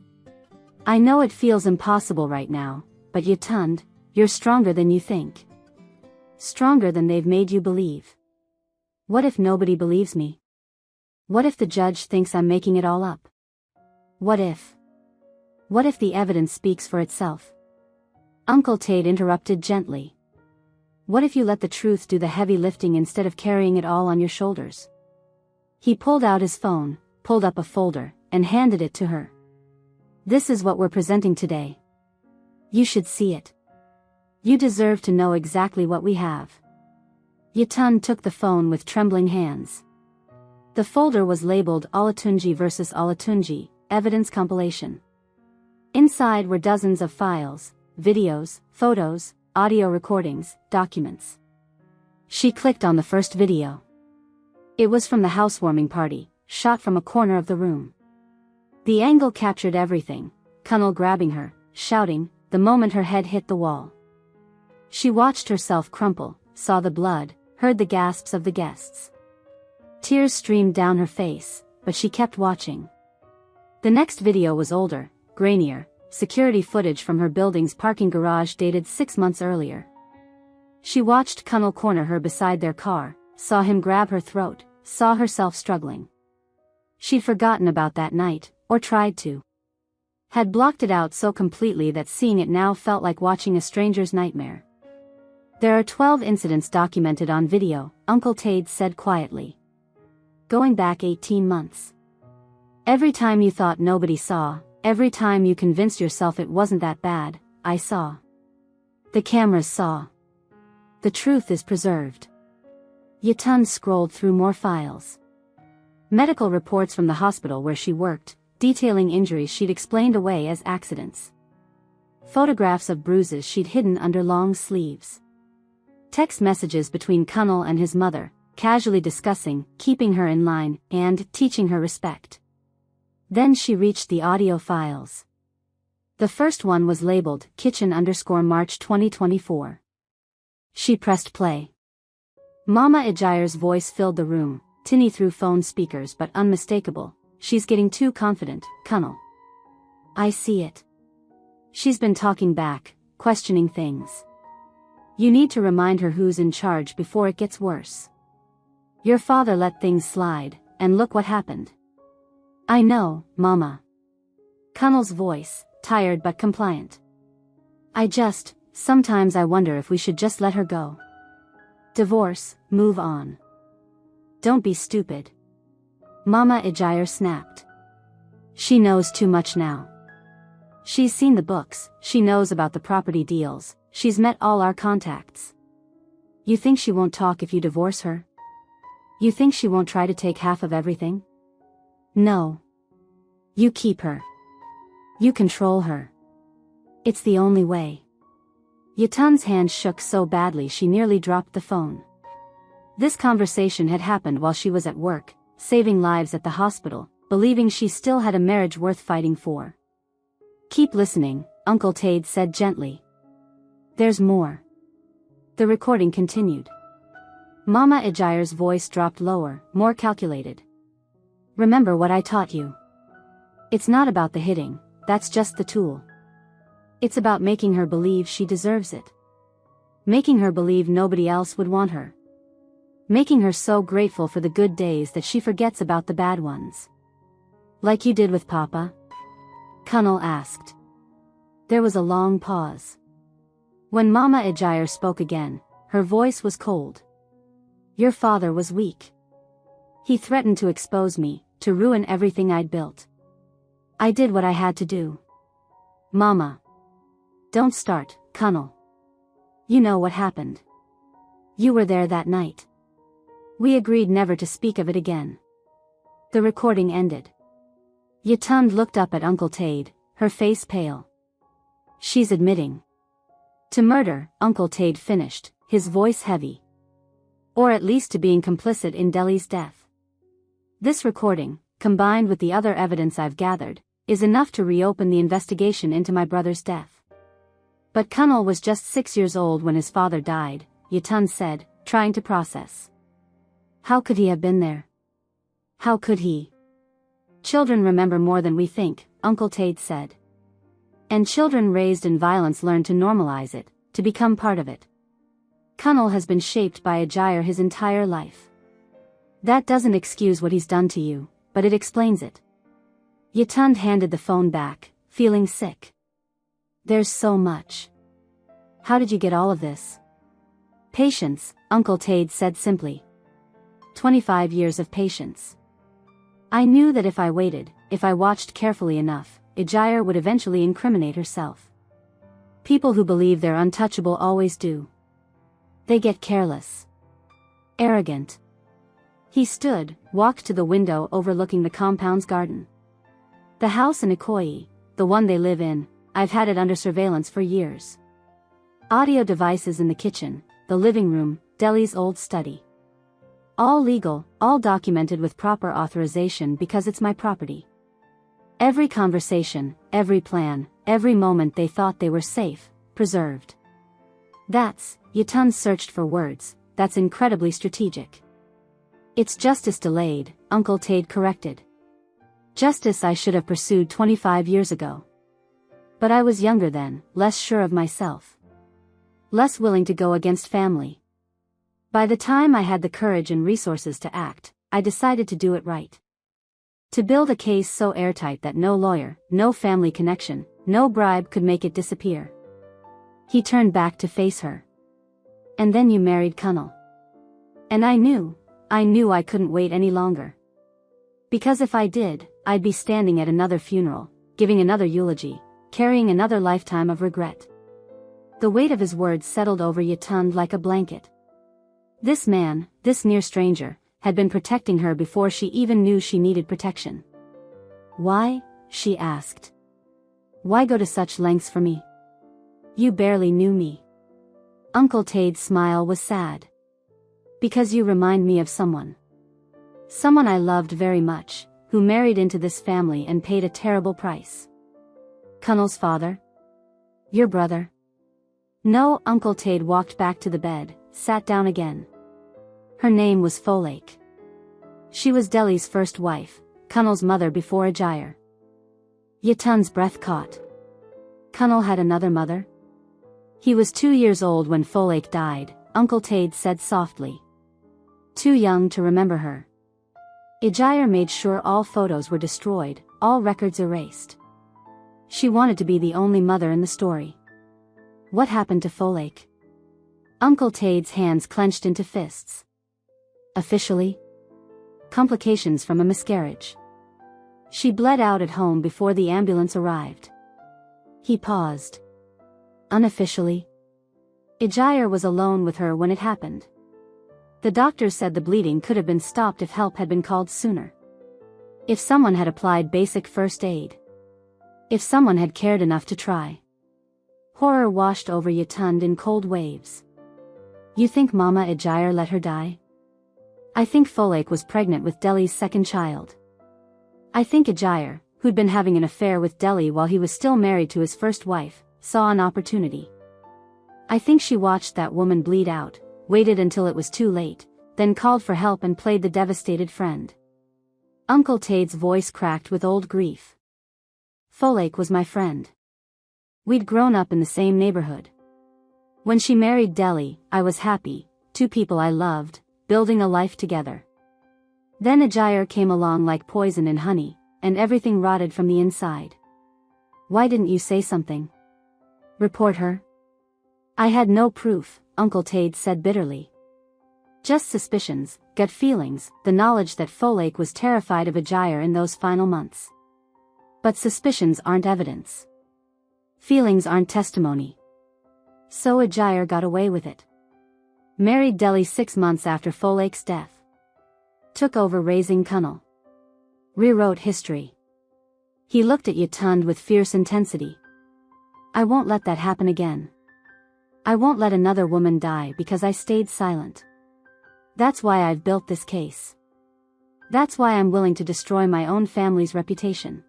I know it feels impossible right now, but Yutund, you're stronger than you think. Stronger than they've made you believe. What if nobody believes me? What if the judge thinks I'm making it all up? What if? What if the evidence speaks for itself? Uncle Tate interrupted gently. What if you let the truth do the heavy lifting instead of carrying it all on your shoulders? He pulled out his phone, pulled up a folder, and handed it to her. This is what we're presenting today. You should see it. You deserve to know exactly what we have. Yutund took the phone with trembling hands. The folder was labeled Olatunji vs. Olatunji, Evidence Compilation. Inside were dozens of files, videos, photos, audio recordings, documents. She clicked on the first video. It was from the housewarming party, shot from a corner of the room. The angle captured everything, Kunnel grabbing her, shouting, the moment her head hit the wall. She watched herself crumple, saw the blood, heard the gasps of the guests. Tears streamed down her face, but she kept watching. The next video was older, grainier, security footage from her building's parking garage dated 6 months earlier. She watched Kunnel corner her beside their car, saw him grab her throat, saw herself struggling. She'd forgotten about that night, or tried to. Had blocked it out so completely that seeing it now felt like watching a stranger's nightmare. There are 12 incidents documented on video, Uncle Tate said quietly. Going back 18 months. Every time you thought nobody saw, every time you convinced yourself it wasn't that bad, I saw. The cameras saw. The truth is preserved. Yutund scrolled through more files. Medical reports from the hospital where she worked, detailing injuries she'd explained away as accidents. Photographs of bruises she'd hidden under long sleeves. Text messages between Kunnel and his mother, casually discussing, keeping her in line, and teaching her respect. Then she reached the audio files. The first one was labeled Kitchen_March 2024. She pressed play. Mama Ejaire's voice filled the room, tinny through phone speakers but unmistakable. She's getting too confident, Kunnel. I see it. She's been talking back, questioning things. You need to remind her who's in charge before it gets worse. Your father let things slide, and look what happened. I know, Mama. Kunnel's voice, tired but compliant. Sometimes I wonder if we should just let her go. Divorce, move on. Don't be stupid. Mama Ejaire snapped. She knows too much now. She's seen the books, she knows about the property deals, she's met all our contacts. You think she won't talk if you divorce her? You think she won't try to take half of everything? No. You keep her. You control her. It's the only way. Yutund's hand shook so badly she nearly dropped the phone. This conversation had happened while she was at work, saving lives at the hospital, believing she still had a marriage worth fighting for. Keep listening, Uncle Tate said gently. There's more. The recording continued. Mama Ejaire's voice dropped lower, more calculated. Remember what I taught you. It's not about the hitting, that's just the tool. It's about making her believe she deserves it. Making her believe nobody else would want her. Making her so grateful for the good days that she forgets about the bad ones. Like you did with Papa? Kunnel asked. There was a long pause. When Mama Ejaire spoke again, her voice was cold. Your father was weak. He threatened to expose me, to ruin everything I'd built. I did what I had to do. Mama. Don't start, Kunnel. You know what happened. You were there that night. We agreed never to speak of it again. The recording ended. Yutund looked up at Uncle Tate, her face pale. She's admitting. To murder, Uncle Tate finished, his voice heavy. Or at least to being complicit in Deli's death. This recording, combined with the other evidence I've gathered, is enough to reopen the investigation into my brother's death. But Kunnel was just 6 years old when his father died, Yutund said, trying to process. How could he have been there? How could he? Children remember more than we think, Uncle Tate said. And children raised in violence learn to normalize it, to become part of it. Kunnal has been shaped by a gyre his entire life. That doesn't excuse what he's done to you, but it explains it. Yatund handed the phone back, feeling sick. There's so much. How did you get all of this? Patience, Uncle Tate said simply. 25 years of patience. I knew that if I waited, if I watched carefully enough, Ijaya would eventually incriminate herself. People who believe they're untouchable always do. They get careless. Arrogant. He stood, walked to the window overlooking the compound's garden. The house in Ikoyi, the one they live in, I've had it under surveillance for years. Audio devices in the kitchen, the living room, Delhi's old study. All legal, all documented with proper authorization because it's my property. Every conversation, every plan, every moment they thought they were safe, preserved. Yatund searched for words, that's incredibly strategic. It's justice delayed, Uncle Tate corrected. Justice I should have pursued 25 years ago. But I was younger then, less sure of myself. Less willing to go against family. By the time I had the courage and resources to act, I decided to do it right. To build a case so airtight that no lawyer, no family connection, no bribe could make it disappear. He turned back to face her. And then you married Kunnal. And I knew I couldn't wait any longer. Because if I did, I'd be standing at another funeral, giving another eulogy, carrying another lifetime of regret. The weight of his words settled over Yatund like a blanket. This man, this near stranger, had been protecting her before she even knew she needed protection. Why? She asked. Why go to such lengths for me? You barely knew me. Uncle Tate's smile was sad. Because you remind me of someone. Someone I loved very much, who married into this family and paid a terrible price. Kunnal's father? Your brother? No, Uncle Tate walked back to the bed, sat down again. Her name was Folake. She was Delhi's first wife, Kunnal's mother before Ijaya. Yatund's breath caught. Kunnal had another mother? He was 2 years old when Folake died, Uncle Tate said softly. Too young to remember her. Ijaya made sure all photos were destroyed, all records erased. She wanted to be the only mother in the story. What happened to Folake? Uncle Tate's hands clenched into fists. Officially? Complications from a miscarriage. She bled out at home before the ambulance arrived. He paused. Unofficially? Ijaya was alone with her when it happened. The doctors said the bleeding could have been stopped if help had been called sooner. If someone had applied basic first aid. If someone had cared enough to try. Horror washed over Yatund in cold waves. You think Mama Ijaya let her die? I think Folake was pregnant with Delhi's second child. I think Ijaya, who'd been having an affair with Delhi while he was still married to his first wife, saw an opportunity. I think she watched that woman bleed out, waited until it was too late, then called for help and played the devastated friend. Uncle Tate's voice cracked with old grief. Folake was my friend. We'd grown up in the same neighborhood. When she married Delhi, I was happy, two people I loved, building a life together. Then Ijaya came along like poison in honey, and everything rotted from the inside. Why didn't you say something? Report her? I had no proof, Uncle Tate said bitterly. Just suspicions, gut feelings, the knowledge that Folake was terrified of Ijaya in those final months. But suspicions aren't evidence. Feelings aren't testimony. So Ijaya got away with it. Married Delhi 6 months after Folake's death. Took over raising Kunnal. Rewrote history. He looked at Yatund with fierce intensity. I won't let that happen again. I won't let another woman die because I stayed silent. That's why I've built this case. That's why I'm willing to destroy my own family's reputation.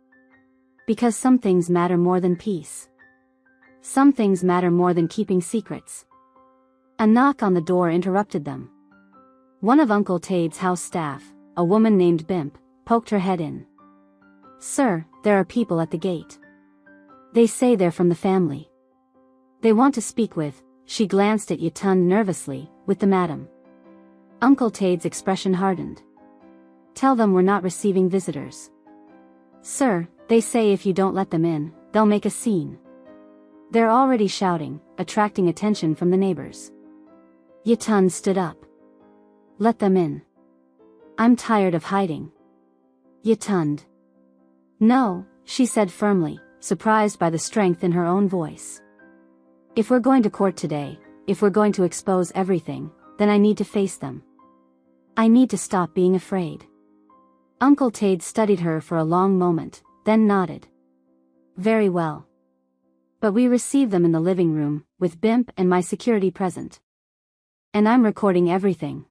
Because some things matter more than peace. Some things matter more than keeping secrets. A knock on the door interrupted them. One of Uncle Tate's house staff, a woman named Bimp, poked her head in. Sir, there are people at the gate. They say they're from the family. They want to speak with. She glanced at Yatun nervously, with the madam. Uncle Tade's expression hardened. Tell them we're not receiving visitors. Sir, they say if you don't let them in, they'll make a scene. They're already shouting, attracting attention from the neighbors. Yatun stood up. Let them in. I'm tired of hiding. Yatun. No, she said firmly, surprised by the strength in her own voice. If we're going to court today, if we're going to expose everything, then I need to face them. I need to stop being afraid. Uncle Tade studied her for a long moment, then nodded. Very well. But we receive them in the living room, with Bimp and my security present. And I'm recording everything.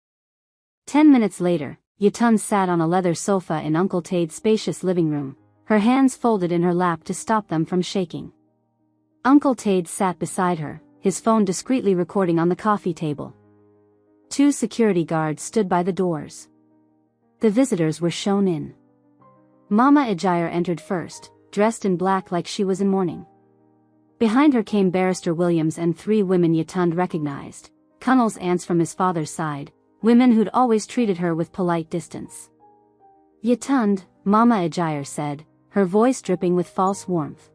10 minutes later, Yatun sat on a leather sofa in Uncle Tade's spacious living room, her hands folded in her lap to stop them from shaking. Uncle Tade sat beside her, his phone discreetly recording on the coffee table. 2 security guards stood by the doors. The visitors were shown in. Mama Ajayer entered first, dressed in black like she was in mourning. Behind her came Barrister Williams and 3 women Yatun recognized, Kunnel's aunts from his father's side, women who'd always treated her with polite distance. Yatun, Mama Ajayer said, her voice dripping with false warmth.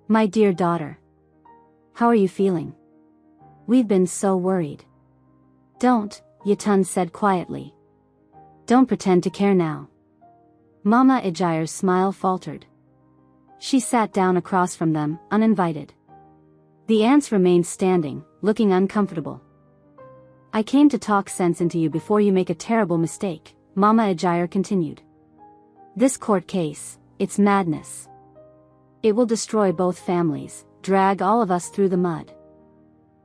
My dear daughter. How are you feeling? We've been so worried. Don't, Yatun said quietly. Don't pretend to care now. Mama Ajayer's smile faltered. She sat down across from them, uninvited. The aunts remained standing, looking uncomfortable. I came to talk sense into you before you make a terrible mistake, Mama Ajayer continued. This court case, it's madness. It will destroy both families, drag all of us through the mud.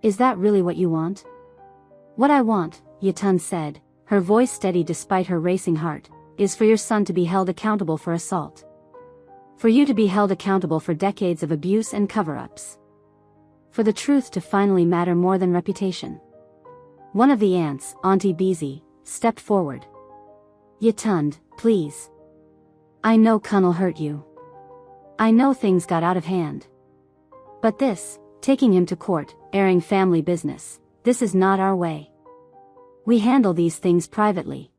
Is that really what you want? What I want, Yatun said, her voice steady despite her racing heart, is for your son to be held accountable for assault. For you to be held accountable for decades of abuse and cover-ups. For the truth to finally matter more than reputation. One of the aunts, Auntie Beezy, stepped forward. Yatun, please. I know Kunnel hurt you. I know things got out of hand. But this, taking him to court, airing family business, this is not our way. We handle these things privately.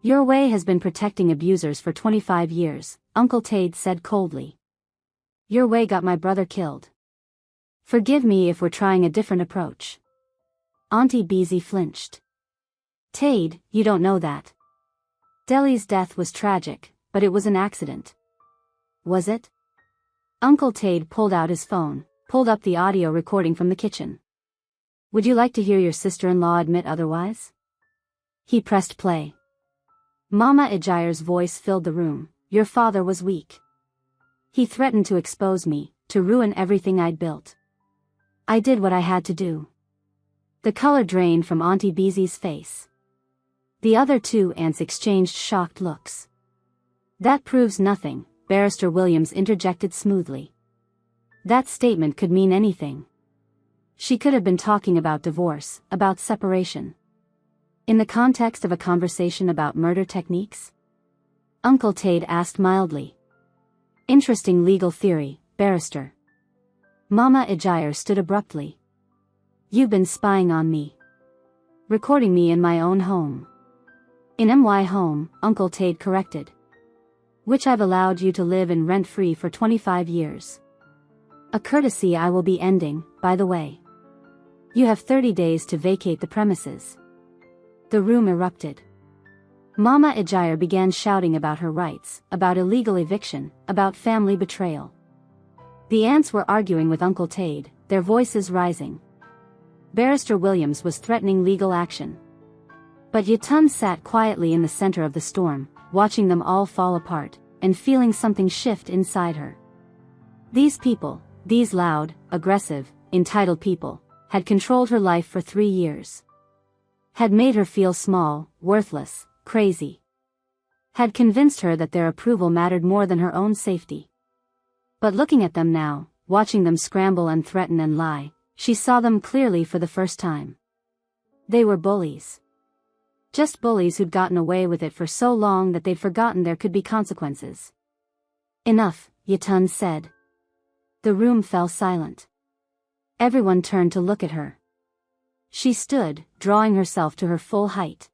Your way has been protecting abusers for 25 years, Uncle Tade said coldly. Your way got my brother killed. Forgive me if we're trying a different approach. Auntie Beezy flinched. Tade, you don't know that. Deli's death was tragic, but it was an accident. Was it? Uncle Tade pulled out his phone, pulled up the audio recording from the kitchen. Would you like to hear your sister-in-law admit otherwise? He pressed play. Mama Ajayer's voice filled the room. Your father was weak. He threatened to expose me, to ruin everything I'd built. I did what I had to do. The color drained from Auntie Beezy's face. The other 2 aunts exchanged shocked looks. That proves nothing, Barrister Williams interjected smoothly. That statement could mean anything. She could have been talking about divorce, about separation. In the context of a conversation about murder techniques? Uncle Tade asked mildly. Interesting legal theory, Barrister. Mama Ajayer stood abruptly. You've been spying on me. Recording me in my own home. In my home, Uncle Tade corrected. Which I've allowed you to live in rent-free for 25 years. A courtesy I will be ending, by the way. You have 30 days to vacate the premises. The room erupted. Mama Ajayer began shouting about her rights, about illegal eviction, about family betrayal. The aunts were arguing with Uncle Tade, their voices rising. Barrister Williams was threatening legal action. But Yatun sat quietly in the center of the storm, watching them all fall apart, and feeling something shift inside her. These people, these loud, aggressive, entitled people, had controlled her life for 3 years. Had made her feel small, worthless, crazy. Had convinced her that their approval mattered more than her own safety. But looking at them now, watching them scramble and threaten and lie, she saw them clearly for the first time. They were bullies. Just bullies who'd gotten away with it for so long that they'd forgotten there could be consequences. Enough, Yatun said. The room fell silent. Everyone turned to look at her. She stood, drawing herself to her full height.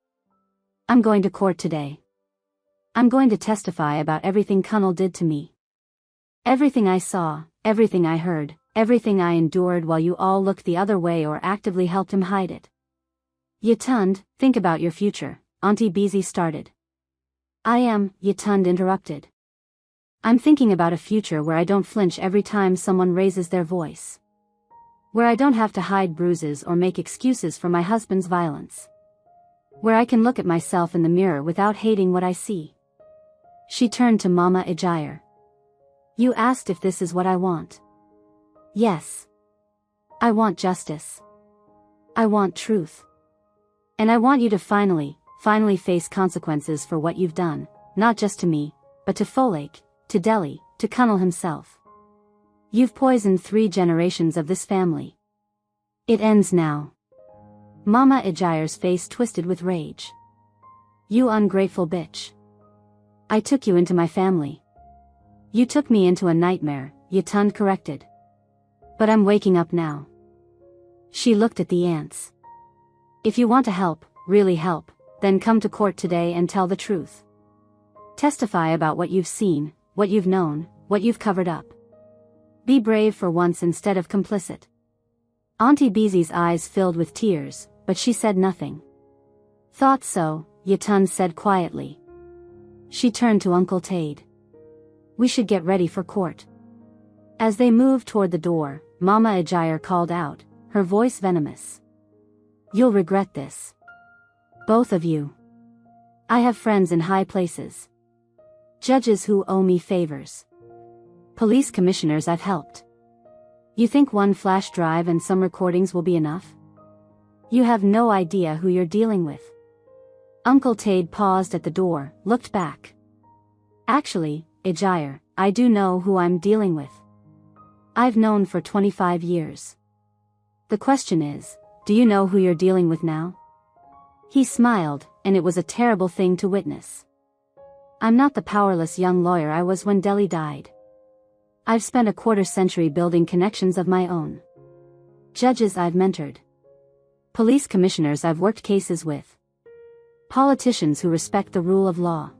I'm going to court today. I'm going to testify about everything Kunal did to me. Everything I saw, everything I heard, everything I endured while you all looked the other way or actively helped him hide it. Yatund, think about your future, Auntie Beezy started. Yatund interrupted. I'm thinking about a future where I don't flinch every time someone raises their voice. Where I don't have to hide bruises or make excuses for my husband's violence. Where I can look at myself in the mirror without hating what I see. She turned to Mama Ejire. You asked if this is what I want. Yes. I want justice. I want truth. And I want you to finally face consequences for what you've done, not just to me, but to Folake, to Delhi, to Kunal himself. You've poisoned 3 generations of this family. It ends now. Mama Ejire's face twisted with rage. You ungrateful bitch. I took you into my family. You took me into a nightmare, Yatund corrected. But I'm waking up now. She looked at the ants. If you want to help, really help, then come to court today and tell the truth. Testify about what you've seen, what you've known, what you've covered up. Be brave for once instead of complicit. Auntie Beezy's eyes filled with tears, but she said nothing. Thought so, Yatun said quietly. She turned to Uncle Tade. We should get ready for court. As they moved toward the door, Mama Ejire called out, her voice venomous. You'll regret this. Both of you. I have friends in high places. Judges who owe me favors. Police commissioners I've helped. You think one flash drive and some recordings will be enough? You have no idea who you're dealing with. Uncle Tade paused at the door, looked back. Actually, Ejire, I do know who I'm dealing with. I've known for 25 years. The question is, do you know who you're dealing with now? He smiled, and it was a terrible thing to witness. I'm not the powerless young lawyer I was when Delhi died. I've spent a quarter-century building connections of my own. Judges I've mentored. Police commissioners I've worked cases with. Politicians who respect the rule of law.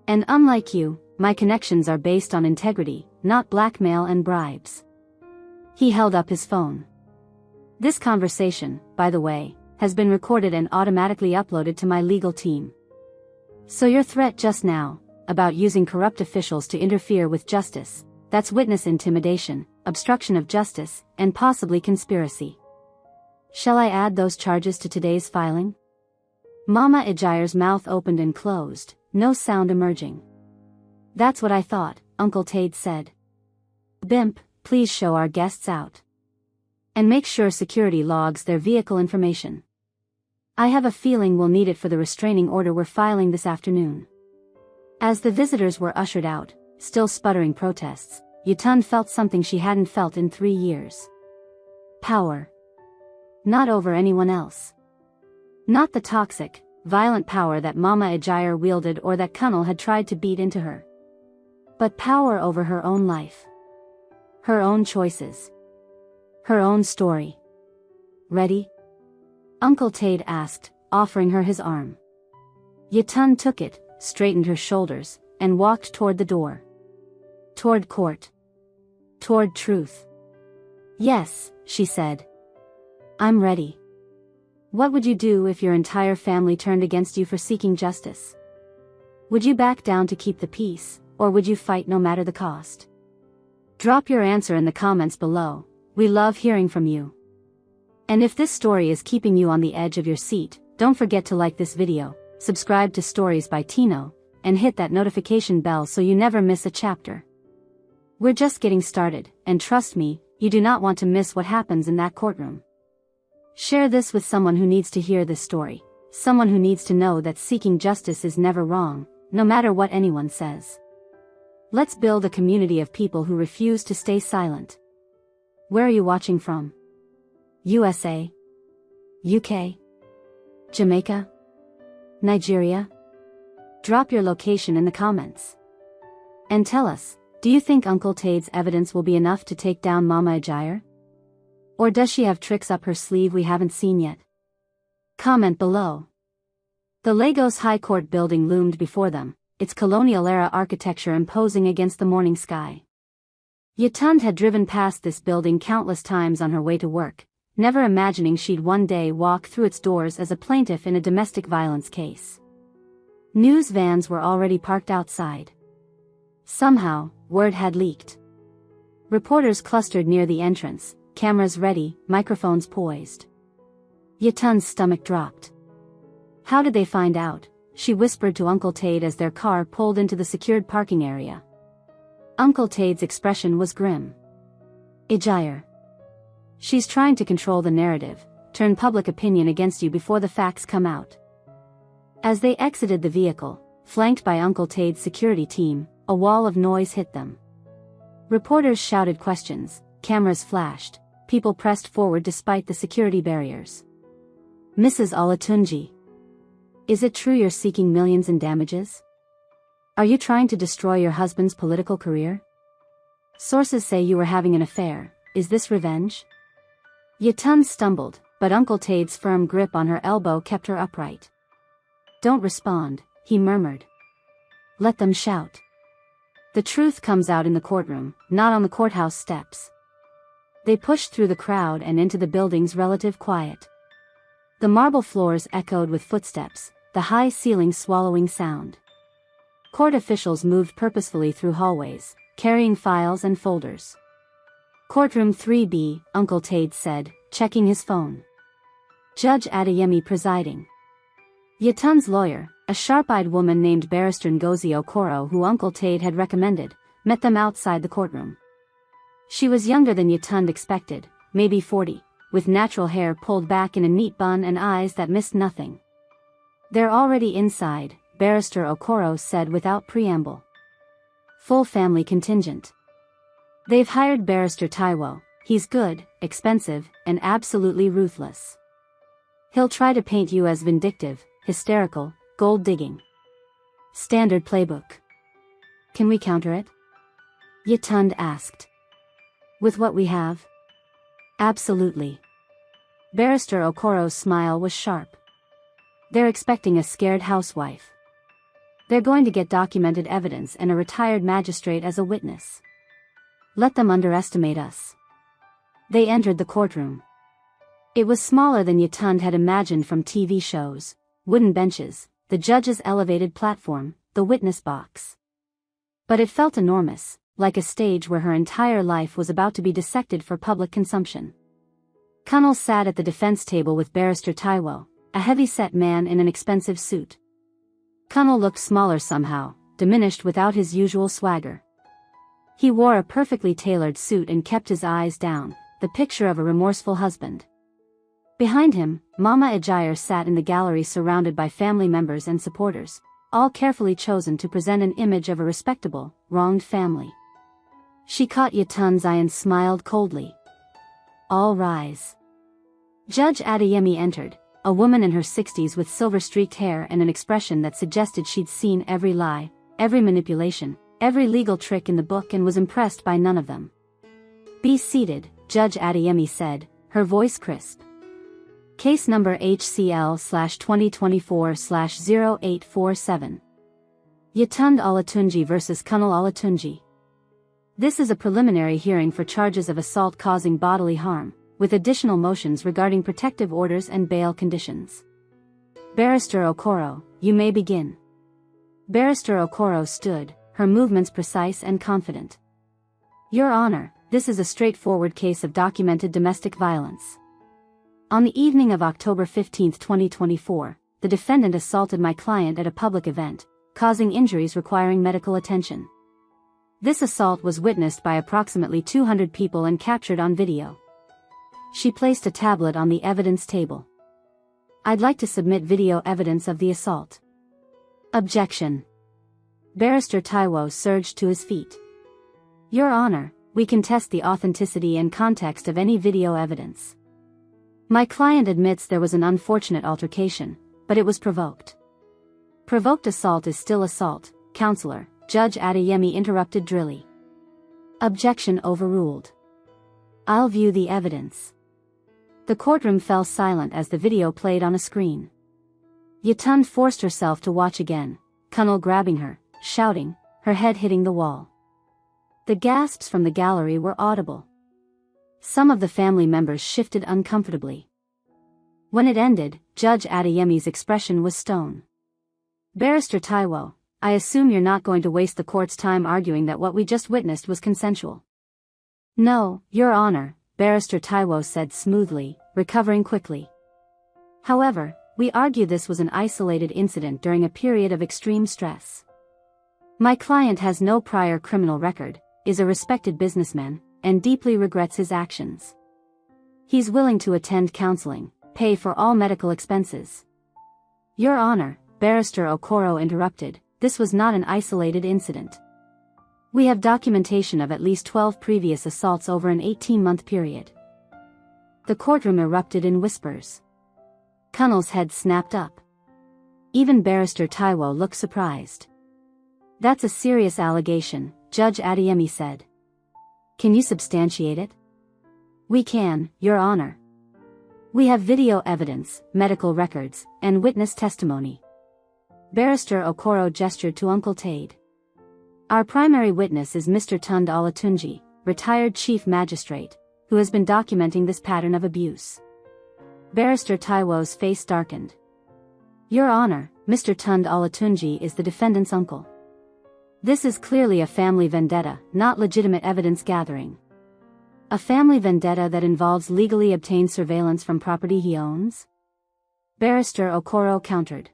And unlike you, my connections are based on integrity, not blackmail and bribes. He held up his phone. This conversation, by the way, has been recorded and automatically uploaded to my legal team. So your threat just now, about using corrupt officials to interfere with justice, that's witness intimidation, obstruction of justice, and possibly conspiracy. Shall I add those charges to today's filing? Mama Ejire's mouth opened and closed, no sound emerging. That's what I thought, Uncle Tade said. Bimp, please show our guests out. And make sure security logs their vehicle information. I have a feeling we'll need it for the restraining order we're filing this afternoon. As the visitors were ushered out, still sputtering protests, Yatun felt something she hadn't felt in 3 years. Power. Not over anyone else. Not the toxic, violent power that Mama Ejire wielded or that Kunal had tried to beat into her. But power over her own life. Her own choices. Her own story. Ready? Uncle Tade asked, offering her his arm. Yatun took it, straightened her shoulders, and walked toward the door. Toward court. Toward truth. Yes, she said. I'm ready. What would you do if your entire family turned against you for seeking justice? Would you back down to keep the peace, or would you fight no matter the cost? Drop your answer in the comments below. We love hearing from you. And if this story is keeping you on the edge of your seat, don't forget to like this video, subscribe to Stories by Tino, and hit that notification bell so you never miss a chapter. We're just getting started, and trust me, you do not want to miss what happens in that courtroom. Share this with someone who needs to hear this story, someone who needs to know that seeking justice is never wrong, no matter what anyone says. Let's build a community of people who refuse to stay silent. Where are you watching from? USA? UK? Jamaica? Nigeria? Drop your location in the comments. And tell us, Do you think Uncle Tade's evidence will be enough to take down Mama Ajair? Or does she have tricks up her sleeve we haven't seen yet? Comment below. The Lagos High Court building loomed before them, its colonial-era architecture imposing against the morning sky. Yatund had driven past this building countless times on her way to work, never imagining she'd one day walk through its doors as a plaintiff in a domestic violence case. News vans were already parked outside. Somehow, word had leaked. Reporters clustered near the entrance, cameras ready, microphones poised. Yatund's stomach dropped. How did they find out? She whispered to Uncle Tade as their car pulled into the secured parking area. Uncle Tade's expression was grim. Ajair. She's trying to control the narrative, turn public opinion against you before the facts come out. As they exited the vehicle, flanked by Uncle Tade's security team, a wall of noise hit them. Reporters shouted questions, cameras flashed, people pressed forward despite the security barriers. Mrs. Olatunji. Is it true you're seeking millions in damages? Are you trying to destroy your husband's political career? Sources say you were having an affair. Is this revenge? Yatund stumbled, but Uncle Tade's firm grip on her elbow kept her upright. Don't respond, he murmured. Let them shout. The truth comes out in the courtroom, not on the courthouse steps. They pushed through the crowd and into the building's relative quiet. The marble floors echoed with footsteps, the high ceiling swallowing sound. Court officials moved purposefully through hallways, carrying files and folders. Courtroom 3B, Uncle Tade said, checking his phone. Judge Adeyemi presiding. Yatund's lawyer, a sharp-eyed woman named Barrister Ngozi Okoro who Uncle Tade had recommended, met them outside the courtroom. She was younger than Yatund expected, maybe 40, with natural hair pulled back in a neat bun and eyes that missed nothing. They're already inside, Barrister Okoro said without preamble. Full family contingent. They've hired Barrister Taiwo. He's good, expensive, and absolutely ruthless. He'll try to paint you as vindictive, hysterical, gold-digging. Standard playbook. Can we counter it? Yatund asked. With what we have? Absolutely. Barrister Okoro's smile was sharp. They're expecting a scared housewife. They're going to get documented evidence and a retired magistrate as a witness. Let them underestimate us. They entered the courtroom. It was smaller than Yatund had imagined from TV shows: wooden benches, the judge's elevated platform, the witness box. But it felt enormous, like a stage where her entire life was about to be dissected for public consumption. Kunal sat at the defense table with Barrister Taiwo, a heavy-set man in an expensive suit. Kunal looked smaller somehow, diminished without his usual swagger. He wore a perfectly tailored suit and kept his eyes down, the picture of a remorseful husband. Behind him, Mama Ajair sat in the gallery surrounded by family members and supporters, all carefully chosen to present an image of a respectable, wronged family. She caught Yatund's eye and smiled coldly. All rise. Judge Adeyemi entered, a woman in her 60s with silver-streaked hair and an expression that suggested she'd seen every lie, every manipulation, every legal trick in the book and was impressed by none of them. Be seated, Judge Adeyemi said, her voice crisp. Case number HCL/2024/0847. Yatund Olatunji vs. Kunal Olatunji. This is a preliminary hearing for charges of assault causing bodily harm, with additional motions regarding protective orders and bail conditions. Barrister Okoro, you may begin. Barrister Okoro stood, her movements precise and confident. Your Honor, this is a straightforward case of documented domestic violence. On the evening of October 15, 2024, the defendant assaulted my client at a public event, causing injuries requiring medical attention. This assault was witnessed by approximately 200 people and captured on video. She placed a tablet on the evidence table. I'd like to submit video evidence of the assault. Objection. Barrister Taiwo surged to his feet. Your Honor, we contest the authenticity and context of any video evidence. My client admits there was an unfortunate altercation, but it was provoked. Provoked assault is still assault, Counselor, Judge Adeyemi interrupted dryly. Objection overruled. I'll view the evidence. The courtroom fell silent as the video played on a screen. Yatun forced herself to watch again, Kunal grabbing her, shouting, her head hitting the wall. The gasps from the gallery were audible. Some of the family members shifted uncomfortably. When it ended, Judge Adeyemi's expression was stone. Barrister Taiwo, I assume you're not going to waste the court's time arguing that what we just witnessed was consensual. No, Your Honor, Barrister Taiwo said smoothly, recovering quickly. However, we argue this was an isolated incident during a period of extreme stress. My client has no prior criminal record, is a respected businessman, and deeply regrets his actions. He's willing to attend counseling, pay for all medical expenses. Your Honor, Barrister Okoro interrupted, this was not an isolated incident. We have documentation of at least 12 previous assaults over an 18-month period. The courtroom erupted in whispers. Kunal's head snapped up. Even Barrister Taiwo looked surprised. That's a serious allegation, Judge Adeyemi said. Can you substantiate it? We can, Your Honor. We have video evidence, medical records, and witness testimony. Barrister Okoro gestured to Uncle Tade. Our primary witness is Mr. Tund Olatunji, retired chief magistrate, who has been documenting this pattern of abuse. Barrister Taiwo's face darkened. Your Honor, Mr. Tund Olatunji is the defendant's uncle. This is clearly a family vendetta, not legitimate evidence gathering. A family vendetta that involves legally obtained surveillance from property he owns? Barrister Okoro countered.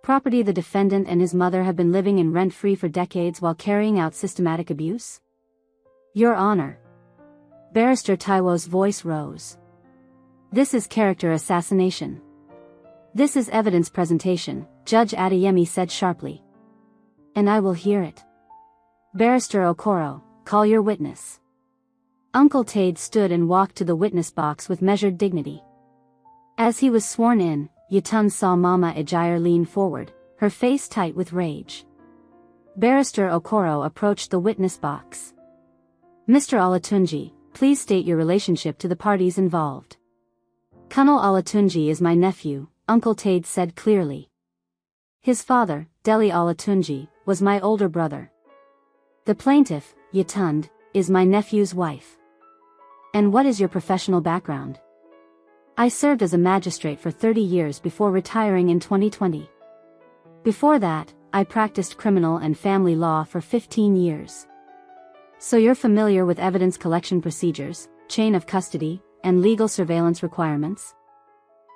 Property the defendant and his mother have been living in rent-free for decades while carrying out systematic abuse? Your Honor. Barrister Taiwo's voice rose. This is character assassination. This is evidence presentation, Judge Adeyemi said sharply. And I will hear it. Barrister Okoro, call your witness. Uncle Tade stood and walked to the witness box with measured dignity. As he was sworn in, Yatun saw Mama Ejire lean forward, her face tight with rage. Barrister Okoro approached the witness box. Mr. Olatunji, please state your relationship to the parties involved. Kunal Olatunji is my nephew, Uncle Tade said clearly. His father, Deli Olatunji, was my older brother. The plaintiff, Yatund, is my nephew's wife. And what is your professional background? I served as a magistrate for 30 years before retiring in 2020. Before that, I practiced criminal and family law for 15 years. So you're familiar with evidence collection procedures, chain of custody, and legal surveillance requirements?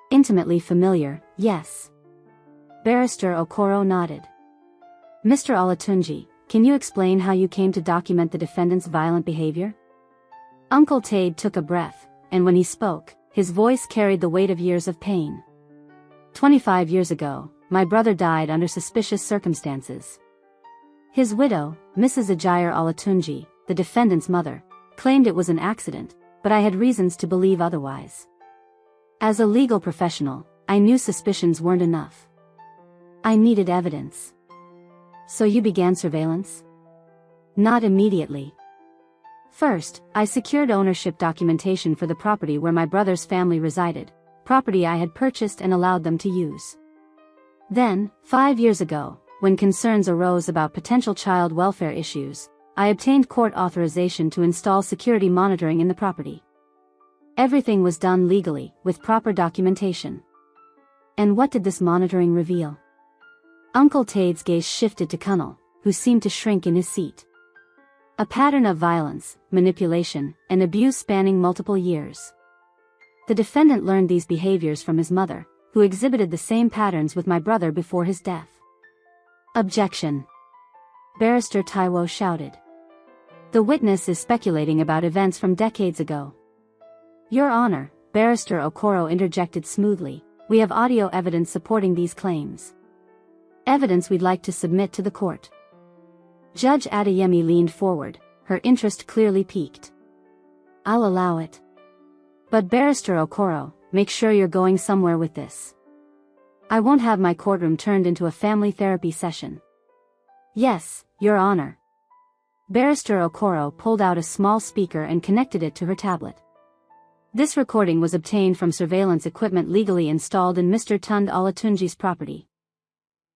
Intimately familiar, yes. Barrister Okoro nodded. Mr. Olatunji, can you explain how you came to document the defendant's violent behavior? Uncle Tade took a breath, and when he spoke, his voice carried the weight of years of pain. 25 years ago, my brother died under suspicious circumstances. His widow, Mrs. Ejire Olatunji, the defendant's mother, claimed it was an accident, but I had reasons to believe otherwise. As a legal professional, I knew suspicions weren't enough. I needed evidence. So you began surveillance? Not immediately. First, I secured ownership documentation for the property where my brother's family resided, property I had purchased and allowed them to use. Then, 5 years ago, when concerns arose about potential child welfare issues, I obtained court authorization to install security monitoring in the property. Everything was done legally, with proper documentation. And what did this monitoring reveal? Uncle Tade's gaze shifted to Kunal, who seemed to shrink in his seat. A pattern of violence, manipulation, and abuse spanning multiple years. The defendant learned these behaviors from his mother, who exhibited the same patterns with my brother before his death. Objection. Barrister Taiwo shouted. The witness is speculating about events from decades ago. Your Honor, Barrister Okoro interjected smoothly, we have audio evidence supporting these claims. Evidence we'd like to submit to the court. Judge Adeyemi leaned forward, her interest clearly piqued. I'll allow it. But Barrister Okoro, make sure you're going somewhere with this. I won't have my courtroom turned into a family therapy session. Yes, Your Honor. Barrister Okoro pulled out a small speaker and connected it to her tablet. This recording was obtained from surveillance equipment legally installed in Mr. Tunde Olatunji's property.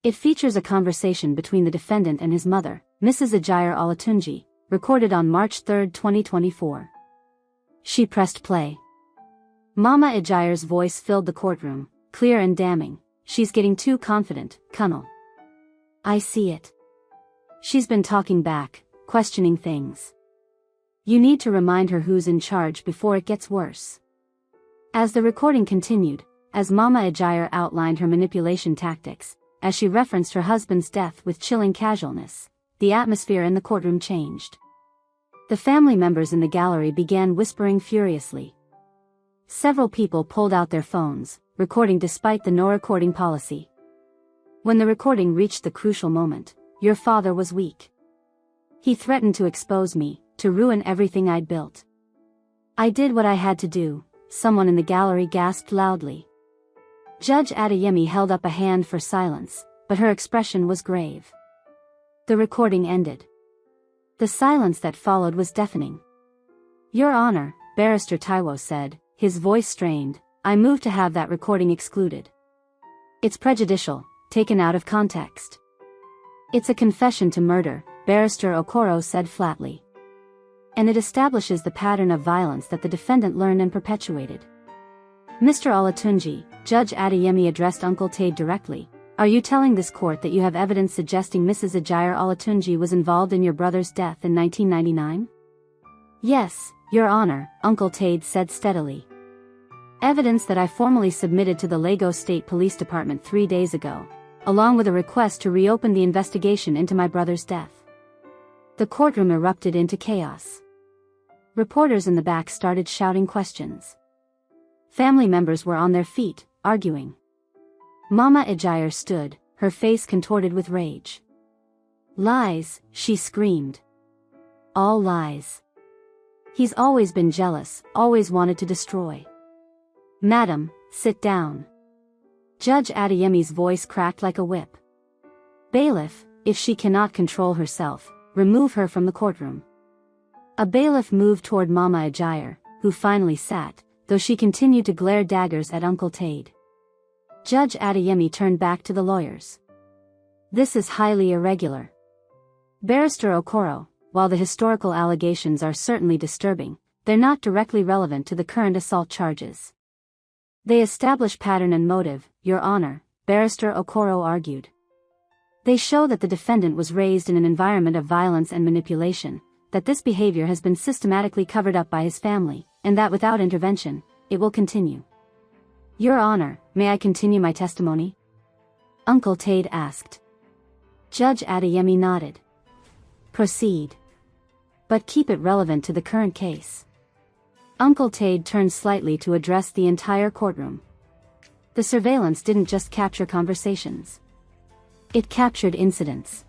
It features a conversation between the defendant and his mother, Mrs. Ajayi Olatunji, recorded on March 3, 2024. She pressed play. Mama Ajayi's voice filled the courtroom, clear and damning. "She's getting too confident, Colonel. I see it. She's been talking back, questioning things. You need to remind her who's in charge before it gets worse." As the recording continued, as Mama Ajayi outlined her manipulation tactics, as she referenced her husband's death with chilling casualness, the atmosphere in the courtroom changed. The family members in the gallery began whispering furiously. Several people pulled out their phones, recording despite the no recording policy. When the recording reached the crucial moment, "Your father was weak. He threatened to expose me, to ruin everything I'd built. I did what I had to do," someone in the gallery gasped loudly. Judge Adeyemi held up a hand for silence, but her expression was grave. The recording ended. The silence that followed was deafening. "Your Honor," Barrister Taiwo said, his voice strained, "I move to have that recording excluded. It's prejudicial, taken out of context." "It's a confession to murder," Barrister Okoro said flatly. "And it establishes the pattern of violence that the defendant learned and perpetuated." "Mr. Olatunji," Judge Adeyemi addressed Uncle Tade directly, "are you telling this court that you have evidence suggesting Mrs. Ajayi Olatunji was involved in your brother's death in 1999? "Yes, Your Honor," Uncle Tade said steadily. "Evidence that I formally submitted to the Lagos State Police Department 3 days ago, along with a request to reopen the investigation into my brother's death." The courtroom erupted into chaos. Reporters in the back started shouting questions. Family members were on their feet, arguing. Mama Ajayi stood, her face contorted with rage. "Lies," she screamed. "All lies. He's always been jealous, always wanted to destroy." "Madam, sit down." Judge Adeyemi's voice cracked like a whip. "Bailiff, if she cannot control herself, remove her from the courtroom." A bailiff moved toward Mama Ajayi, who finally sat, though she continued to glare daggers at Uncle Tade. Judge Adeyemi turned back to the lawyers. "This is highly irregular. Barrister Okoro, while the historical allegations are certainly disturbing, they're not directly relevant to the current assault charges. They establish pattern and motive, Your Honor," Barrister Okoro argued. "They show that the defendant was raised in an environment of violence and manipulation, that this behavior has been systematically covered up by his family, and that without intervention, it will continue." "Your Honor, may I continue my testimony?" Uncle Tade asked. Judge Adeyemi nodded. "Proceed. But keep it relevant to the current case." Uncle Tade turned slightly to address the entire courtroom. The surveillance didn't just capture conversations. It captured incidents.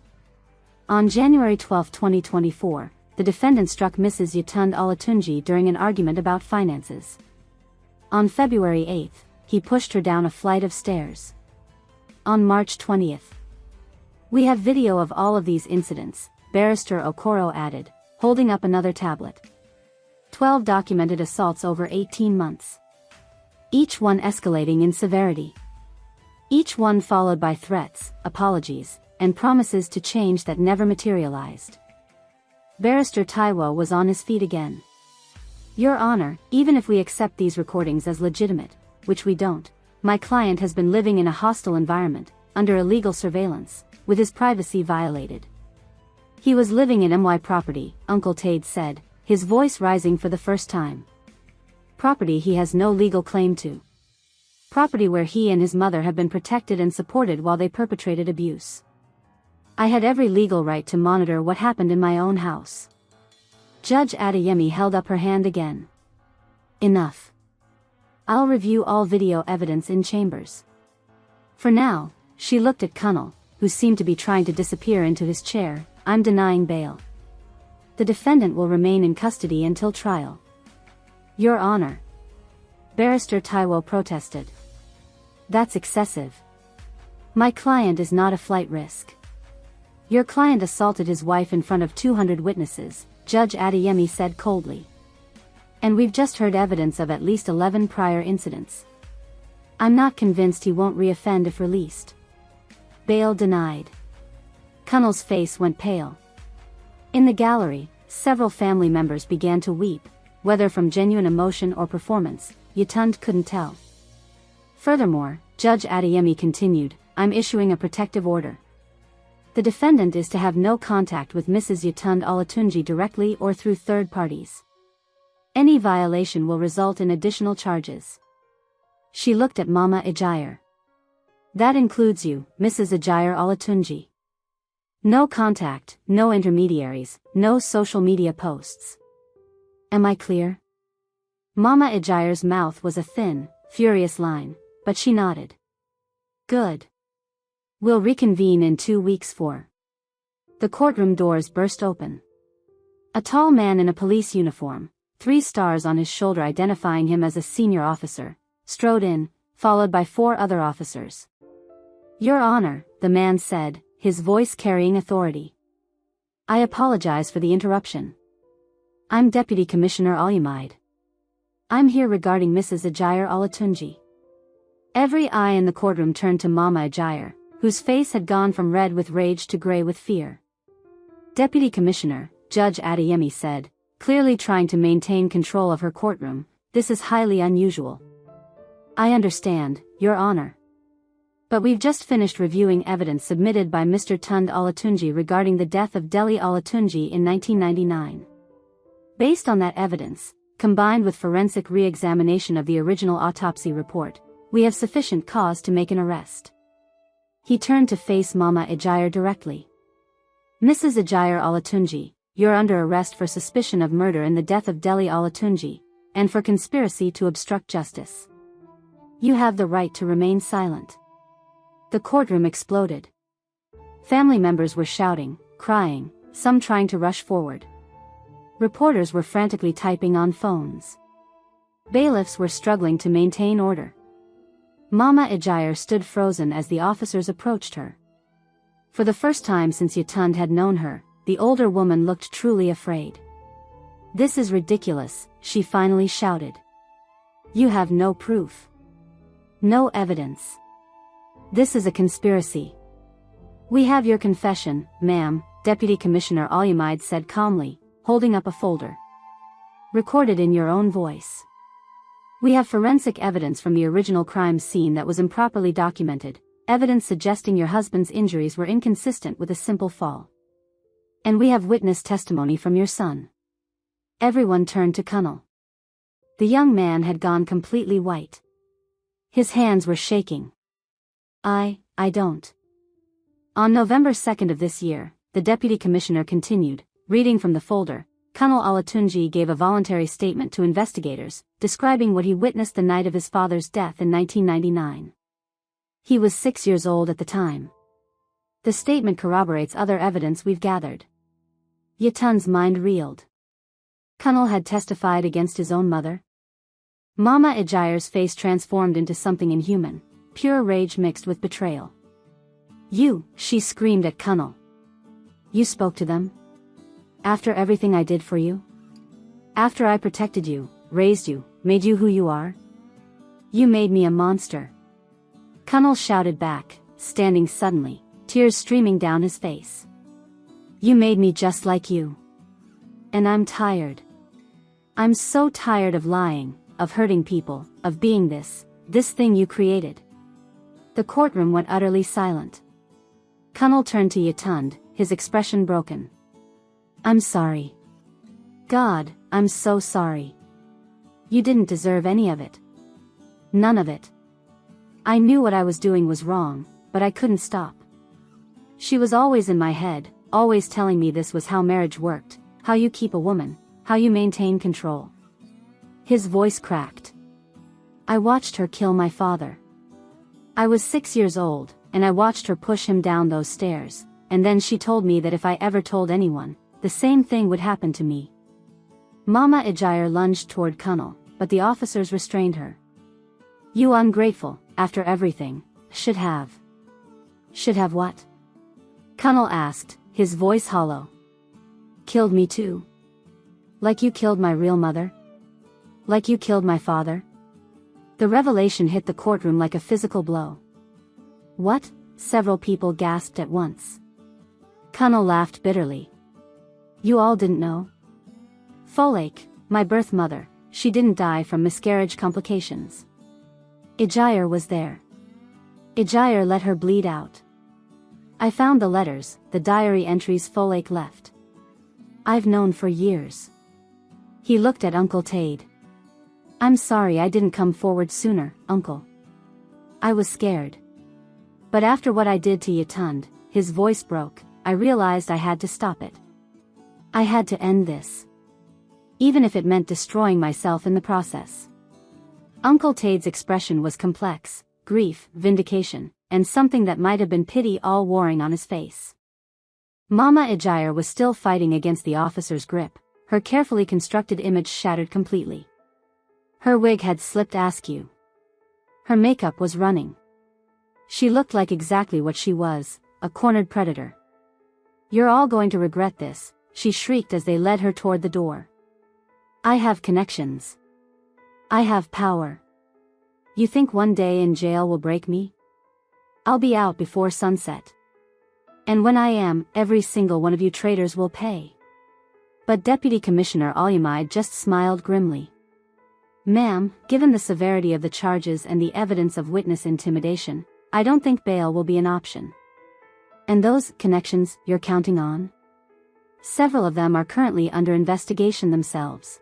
On January 12, 2024, the defendant struck Mrs. Tunde Olatunji during an argument about finances. On February 8, he pushed her down a flight of stairs. On March 20, "We have video of all of these incidents," Barrister Okoro added, holding up another tablet. 12 documented assaults over 18 months. Each one escalating in severity. Each one followed by threats, apologies, and promises to change that never materialized. Barrister Taiwo was on his feet again. "Your Honor, even if we accept these recordings as legitimate, which we don't, my client has been living in a hostile environment, under illegal surveillance, with his privacy violated. He was living in my property," Uncle Tade said, his voice rising for the first time. "Property he has no legal claim to. Property where he and his mother have been protected and supported while they perpetrated abuse. I had every legal right to monitor what happened in my own house." Judge Adeyemi held up her hand again. "Enough. I'll review all video evidence in chambers." For now, she looked at Colonel, who seemed to be trying to disappear into his chair. "I'm denying bail. The defendant will remain in custody until trial." "Your Honor," Barrister Taiwo protested. "That's excessive. My client is not a flight risk. Your client assaulted his wife in front of 200 witnesses, Judge Adeyemi said coldly. And we've just heard evidence of at least 11 prior incidents. I'm not convinced he won't reoffend if released. Bail denied. Kunnal's face went pale. In the gallery, several family members began to weep, whether from genuine emotion or performance, Yetund couldn't tell. Furthermore, Judge Adeyemi continued, I'm issuing a protective order. The defendant is to have no contact with Mrs. Yetund Olatunji directly or through third parties. Any violation will result in additional charges. She looked at Mama Ejire. That includes you, Mrs. Ejire Olatunji. No contact, no intermediaries, no social media posts. Am I clear? Mama Ejire's mouth was a thin, furious line, but she nodded. Good. We'll reconvene in 2 weeks for. The courtroom doors burst open. A tall man in a police uniform, 3 stars on his shoulder identifying him as a senior officer, strode in, followed by 4 other officers. Your Honor, the man said, his voice carrying authority. I apologize for the interruption. I'm Deputy Commissioner Alyamide. I'm here regarding Mrs. Ejire Olatunji. Every eye in the courtroom turned to Mama Ejire, whose face had gone from red with rage to gray with fear. Deputy Commissioner, Judge Adeyemi said, clearly trying to maintain control of her courtroom, this is highly unusual. I understand, Your Honor. But we've just finished reviewing evidence submitted by Mr. Tund Olatunji regarding the death of Deli Olatunji in 1999. Based on that evidence, combined with forensic re-examination of the original autopsy report, we have sufficient cause to make an arrest. He turned to face Mama Ejire directly. Mrs. Ejire Olatunji, you're under arrest for suspicion of murder in the death of Deli Olatunji, and for conspiracy to obstruct justice. You have the right to remain silent. The courtroom exploded. Family members were shouting, crying, some trying to rush forward. Reporters were frantically typing on phones. Bailiffs were struggling to maintain order. Mama Ejire stood frozen as the officers approached her. For the first time since Yetund had known her, the older woman looked truly afraid. This is ridiculous, she finally shouted. You have no proof. No evidence. This is a conspiracy. We have your confession, ma'am, Deputy Commissioner Alyamide said calmly, holding up a folder. Recorded in your own voice. We have forensic evidence from the original crime scene that was improperly documented, evidence suggesting your husband's injuries were inconsistent with a simple fall. And we have witness testimony from your son. Everyone turned to Kunnal. The young man had gone completely white. His hands were shaking. I don't. On November 2nd of this year, the Deputy Commissioner continued, reading from the folder, Kunnal Olatunji gave a voluntary statement to investigators, describing what he witnessed the night of his father's death in 1999. He was 6 years old at the time. The statement corroborates other evidence we've gathered. Yetund's mind reeled. Kunnal had testified against his own mother? Mama Ejire's face transformed into something inhuman, pure rage mixed with betrayal. You, she screamed at Kunnal. You spoke to them? After everything I did for you? After I protected you, raised you, made you who you are? You made me a monster. Kunnal shouted back, standing suddenly, tears streaming down his face. You made me just like you. And I'm tired. I'm so tired of lying, of hurting people, of being this thing you created. The courtroom went utterly silent. Kunnal turned to Yetund, his expression broken. I'm sorry. God, I'm so sorry. You didn't deserve any of it. None of it. I knew what I was doing was wrong, but I couldn't stop. She was always in my head, always telling me this was how marriage worked, how you keep a woman, how you maintain control. His voice cracked. I watched her kill my father. I was 6 years old, and I watched her push him down those stairs, and then she told me that if I ever told anyone, the same thing would happen to me. Mama Ejire lunged toward Kunnal, but the officers restrained her. You ungrateful, after everything, should have. Should have what? Kunnel asked, his voice hollow. Killed me too? Like you killed my real mother? Like you killed my father? The revelation hit the courtroom like a physical blow. What? Several people gasped at once. Kunnel laughed bitterly. You all didn't know? Folake, my birth mother, she didn't die from miscarriage complications. Ejire was there. Ejire let her bleed out. I found the letters, the diary entries Folake left. I've known for years. He looked at Uncle Tade. I'm sorry I didn't come forward sooner, Uncle. I was scared. But after what I did to Yatund, his voice broke, I realized I had to stop it. I had to end this. Even if it meant destroying myself in the process. Uncle Tade's expression was complex, grief, vindication, and something that might have been pity all warring on his face. Mama Ejire was still fighting against the officer's grip, her carefully constructed image shattered completely. Her wig had slipped askew. Her makeup was running. She looked like exactly what she was, a cornered predator. You're all going to regret this, she shrieked as they led her toward the door. I have connections. I have power. You think one day in jail will break me? I'll be out before sunset. And when I am, every single one of you traitors will pay. But Deputy Commissioner Alyamide just smiled grimly. Ma'am, given the severity of the charges and the evidence of witness intimidation, I don't think bail will be an option. And those connections you're counting on? Several of them are currently under investigation themselves.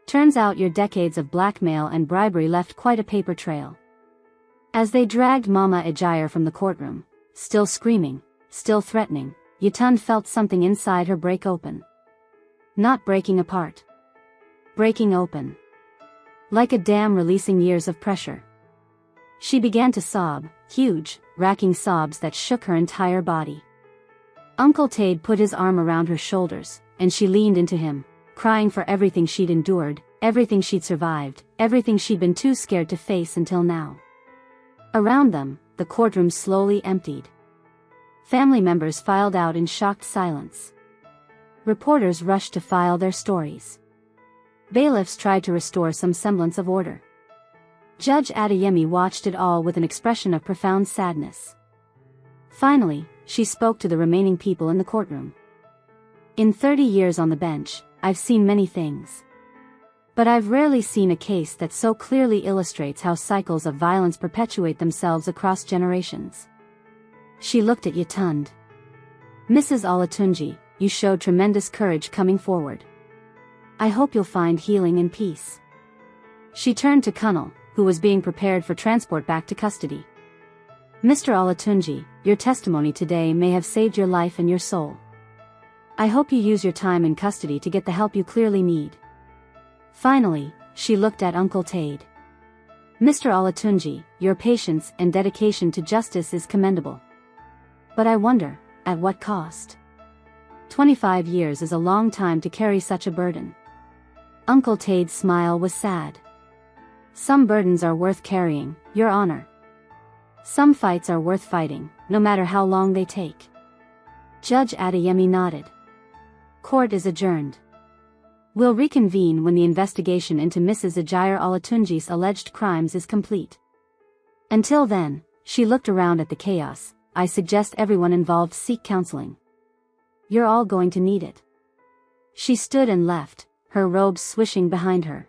Turns out your decades of blackmail and bribery left quite a paper trail. As they dragged Mama Ejire from the courtroom, still screaming, still threatening, Yatund felt something inside her break open. Not breaking apart. Breaking open. Like a dam releasing years of pressure. She began to sob, huge, racking sobs that shook her entire body. Uncle Tade put his arm around her shoulders, and she leaned into him, crying for everything she'd endured, everything she'd survived, everything she'd been too scared to face until now. Around them, the courtroom slowly emptied. Family members filed out in shocked silence. Reporters rushed to file their stories. Bailiffs tried to restore some semblance of order. Judge Adeyemi watched it all with an expression of profound sadness. Finally, she spoke to the remaining people in the courtroom. In 30 years on the bench, I've seen many things. But I've rarely seen a case that so clearly illustrates how cycles of violence perpetuate themselves across generations. She looked at Yatund. Mrs. Olatunji, you showed tremendous courage coming forward. I hope you'll find healing and peace. She turned to Kunnel, who was being prepared for transport back to custody. Mr. Olatunji, your testimony today may have saved your life and your soul. I hope you use your time in custody to get the help you clearly need. Finally, she looked at Uncle Tade. Mr. Olatunji, your patience and dedication to justice is commendable. But I wonder, at what cost? 25 years is a long time to carry such a burden. Uncle Tade's smile was sad. Some burdens are worth carrying, Your Honor. Some fights are worth fighting, no matter how long they take. Judge Adeyemi nodded. Court is adjourned. We'll reconvene when the investigation into Mrs. Ejire Olatunji's alleged crimes is complete. Until then, she looked around at the chaos, I suggest everyone involved seek counseling. You're all going to need it. She stood and left, her robes swishing behind her.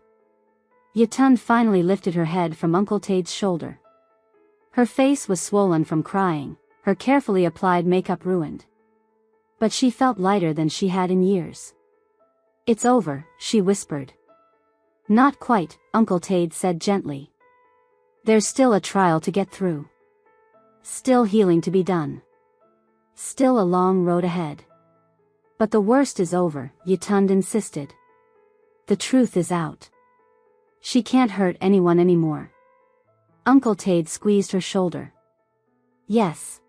Yatund finally lifted her head from Uncle Tade's shoulder. Her face was swollen from crying, her carefully applied makeup ruined. But she felt lighter than she had in years. It's over, she whispered. Not quite, Uncle Tade said gently. There's still a trial to get through. Still healing to be done. Still a long road ahead. But the worst is over, Yatund insisted. The truth is out. She can't hurt anyone anymore. Uncle Tade squeezed her shoulder. Yes.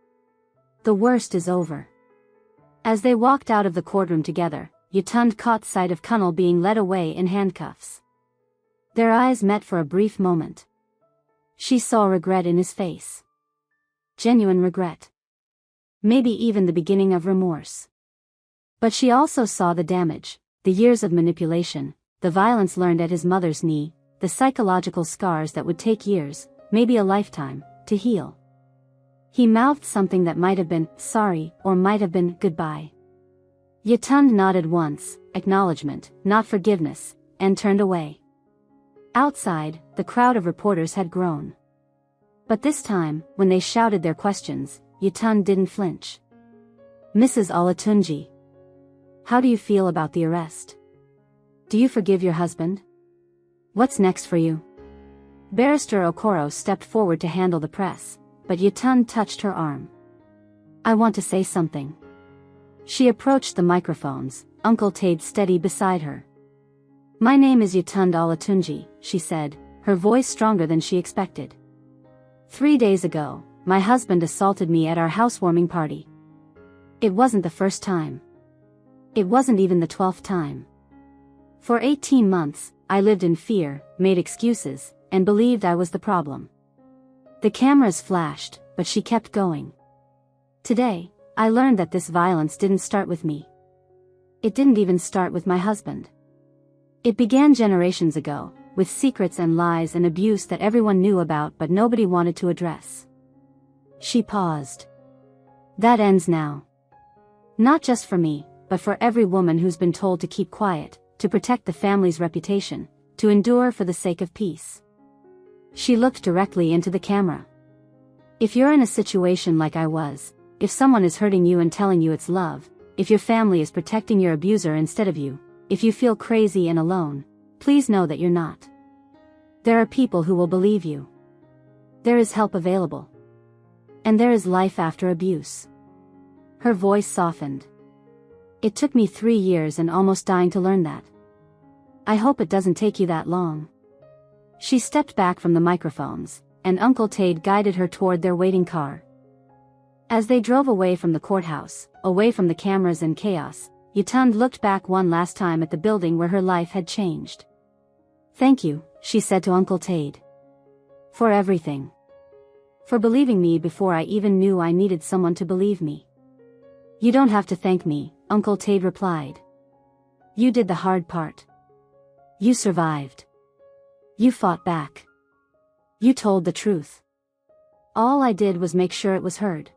The worst is over. As they walked out of the courtroom together, Yatund caught sight of Kunnel being led away in handcuffs. Their eyes met for a brief moment. She saw regret in his face. Genuine regret. maybe even the beginning of remorse. But she also saw the damage, the years of manipulation, the violence learned at his mother's knee, the psychological scars that would take years, maybe a lifetime, to heal. He mouthed something that might have been sorry or might have been goodbye. Yatund nodded once, acknowledgement, not forgiveness, and turned away. Outside, the crowd of reporters had grown. But this time, when they shouted their questions, Yatund didn't flinch. "Mrs. Olatunji, how do you feel about the arrest? Do you forgive your husband? What's next for you?" Barrister Okoro stepped forward to handle the press, but Yatund touched her arm. "I want to say something." She approached the microphones, Uncle Tade steady beside her. "My name is Yatund Olatunji," she said, her voice stronger than she expected. 3 days ago, my husband assaulted me at our housewarming party. It wasn't the first time. It wasn't even the 12th time. For 18 months, I lived in fear, made excuses, and believed I was the problem. The cameras flashed, but she kept going. Today, I learned that this violence didn't start with me. It didn't even start with my husband. It began generations ago, with secrets and lies and abuse that everyone knew about but nobody wanted to address. She paused. That ends now. Not just for me, but for every woman who's been told to keep quiet, to protect the family's reputation, to endure for the sake of peace. She looked directly into the camera. If you're in a situation like I was, if someone is hurting you and telling you it's love, if your family is protecting your abuser instead of you, if you feel crazy and alone, please know that you're not. There are people who will believe you. There is help available. And there is life after abuse. Her voice softened. It took me 3 years and almost dying to learn that. I hope it doesn't take you that long. She stepped back from the microphones, and Uncle Tade guided her toward their waiting car. As they drove away from the courthouse, away from the cameras and chaos, Yatund looked back one last time at the building where her life had changed. "Thank you," she said to Uncle Tade. "For everything. For believing me before I even knew I needed someone to believe me." "You don't have to thank me," Uncle Tade replied. "You did the hard part. You survived. You fought back. You told the truth. All I did was make sure it was heard."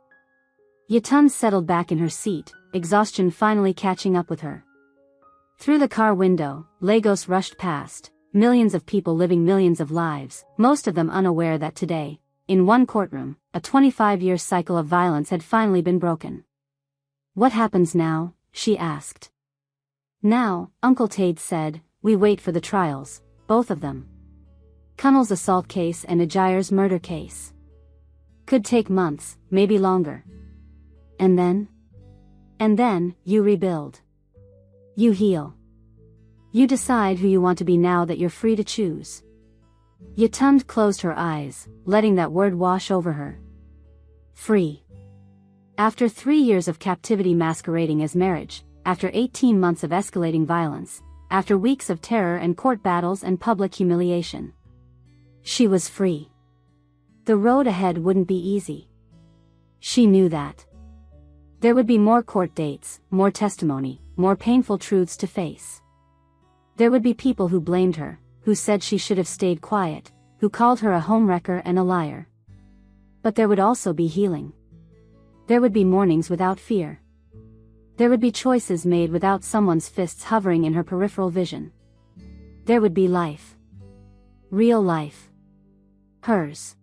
Yatund settled back in her seat, exhaustion finally catching up with her. Through the car window, Lagos rushed past, millions of people living millions of lives, most of them unaware that today, in one courtroom, a 25-year cycle of violence had finally been broken. "What happens now?" she asked. "Now," Uncle Tade said, "we wait for the trials, both of them. Kunnel's assault case and Ajair's murder case. Could take months, maybe longer. And then? And then, you rebuild. You heal. You decide who you want to be now that you're free to choose." Yatund closed her eyes, letting that word wash over her. Free. After 3 years of captivity masquerading as marriage, after 18 months of escalating violence, after weeks of terror and court battles and public humiliation. She was free. The road ahead wouldn't be easy. She knew that. There would be more court dates, more testimony, more painful truths to face. There would be people who blamed her, who said she should have stayed quiet, who called her a homewrecker and a liar. But there would also be healing. There would be mornings without fear. There would be choices made without someone's fists hovering in her peripheral vision. There would be life. Real life. Hers.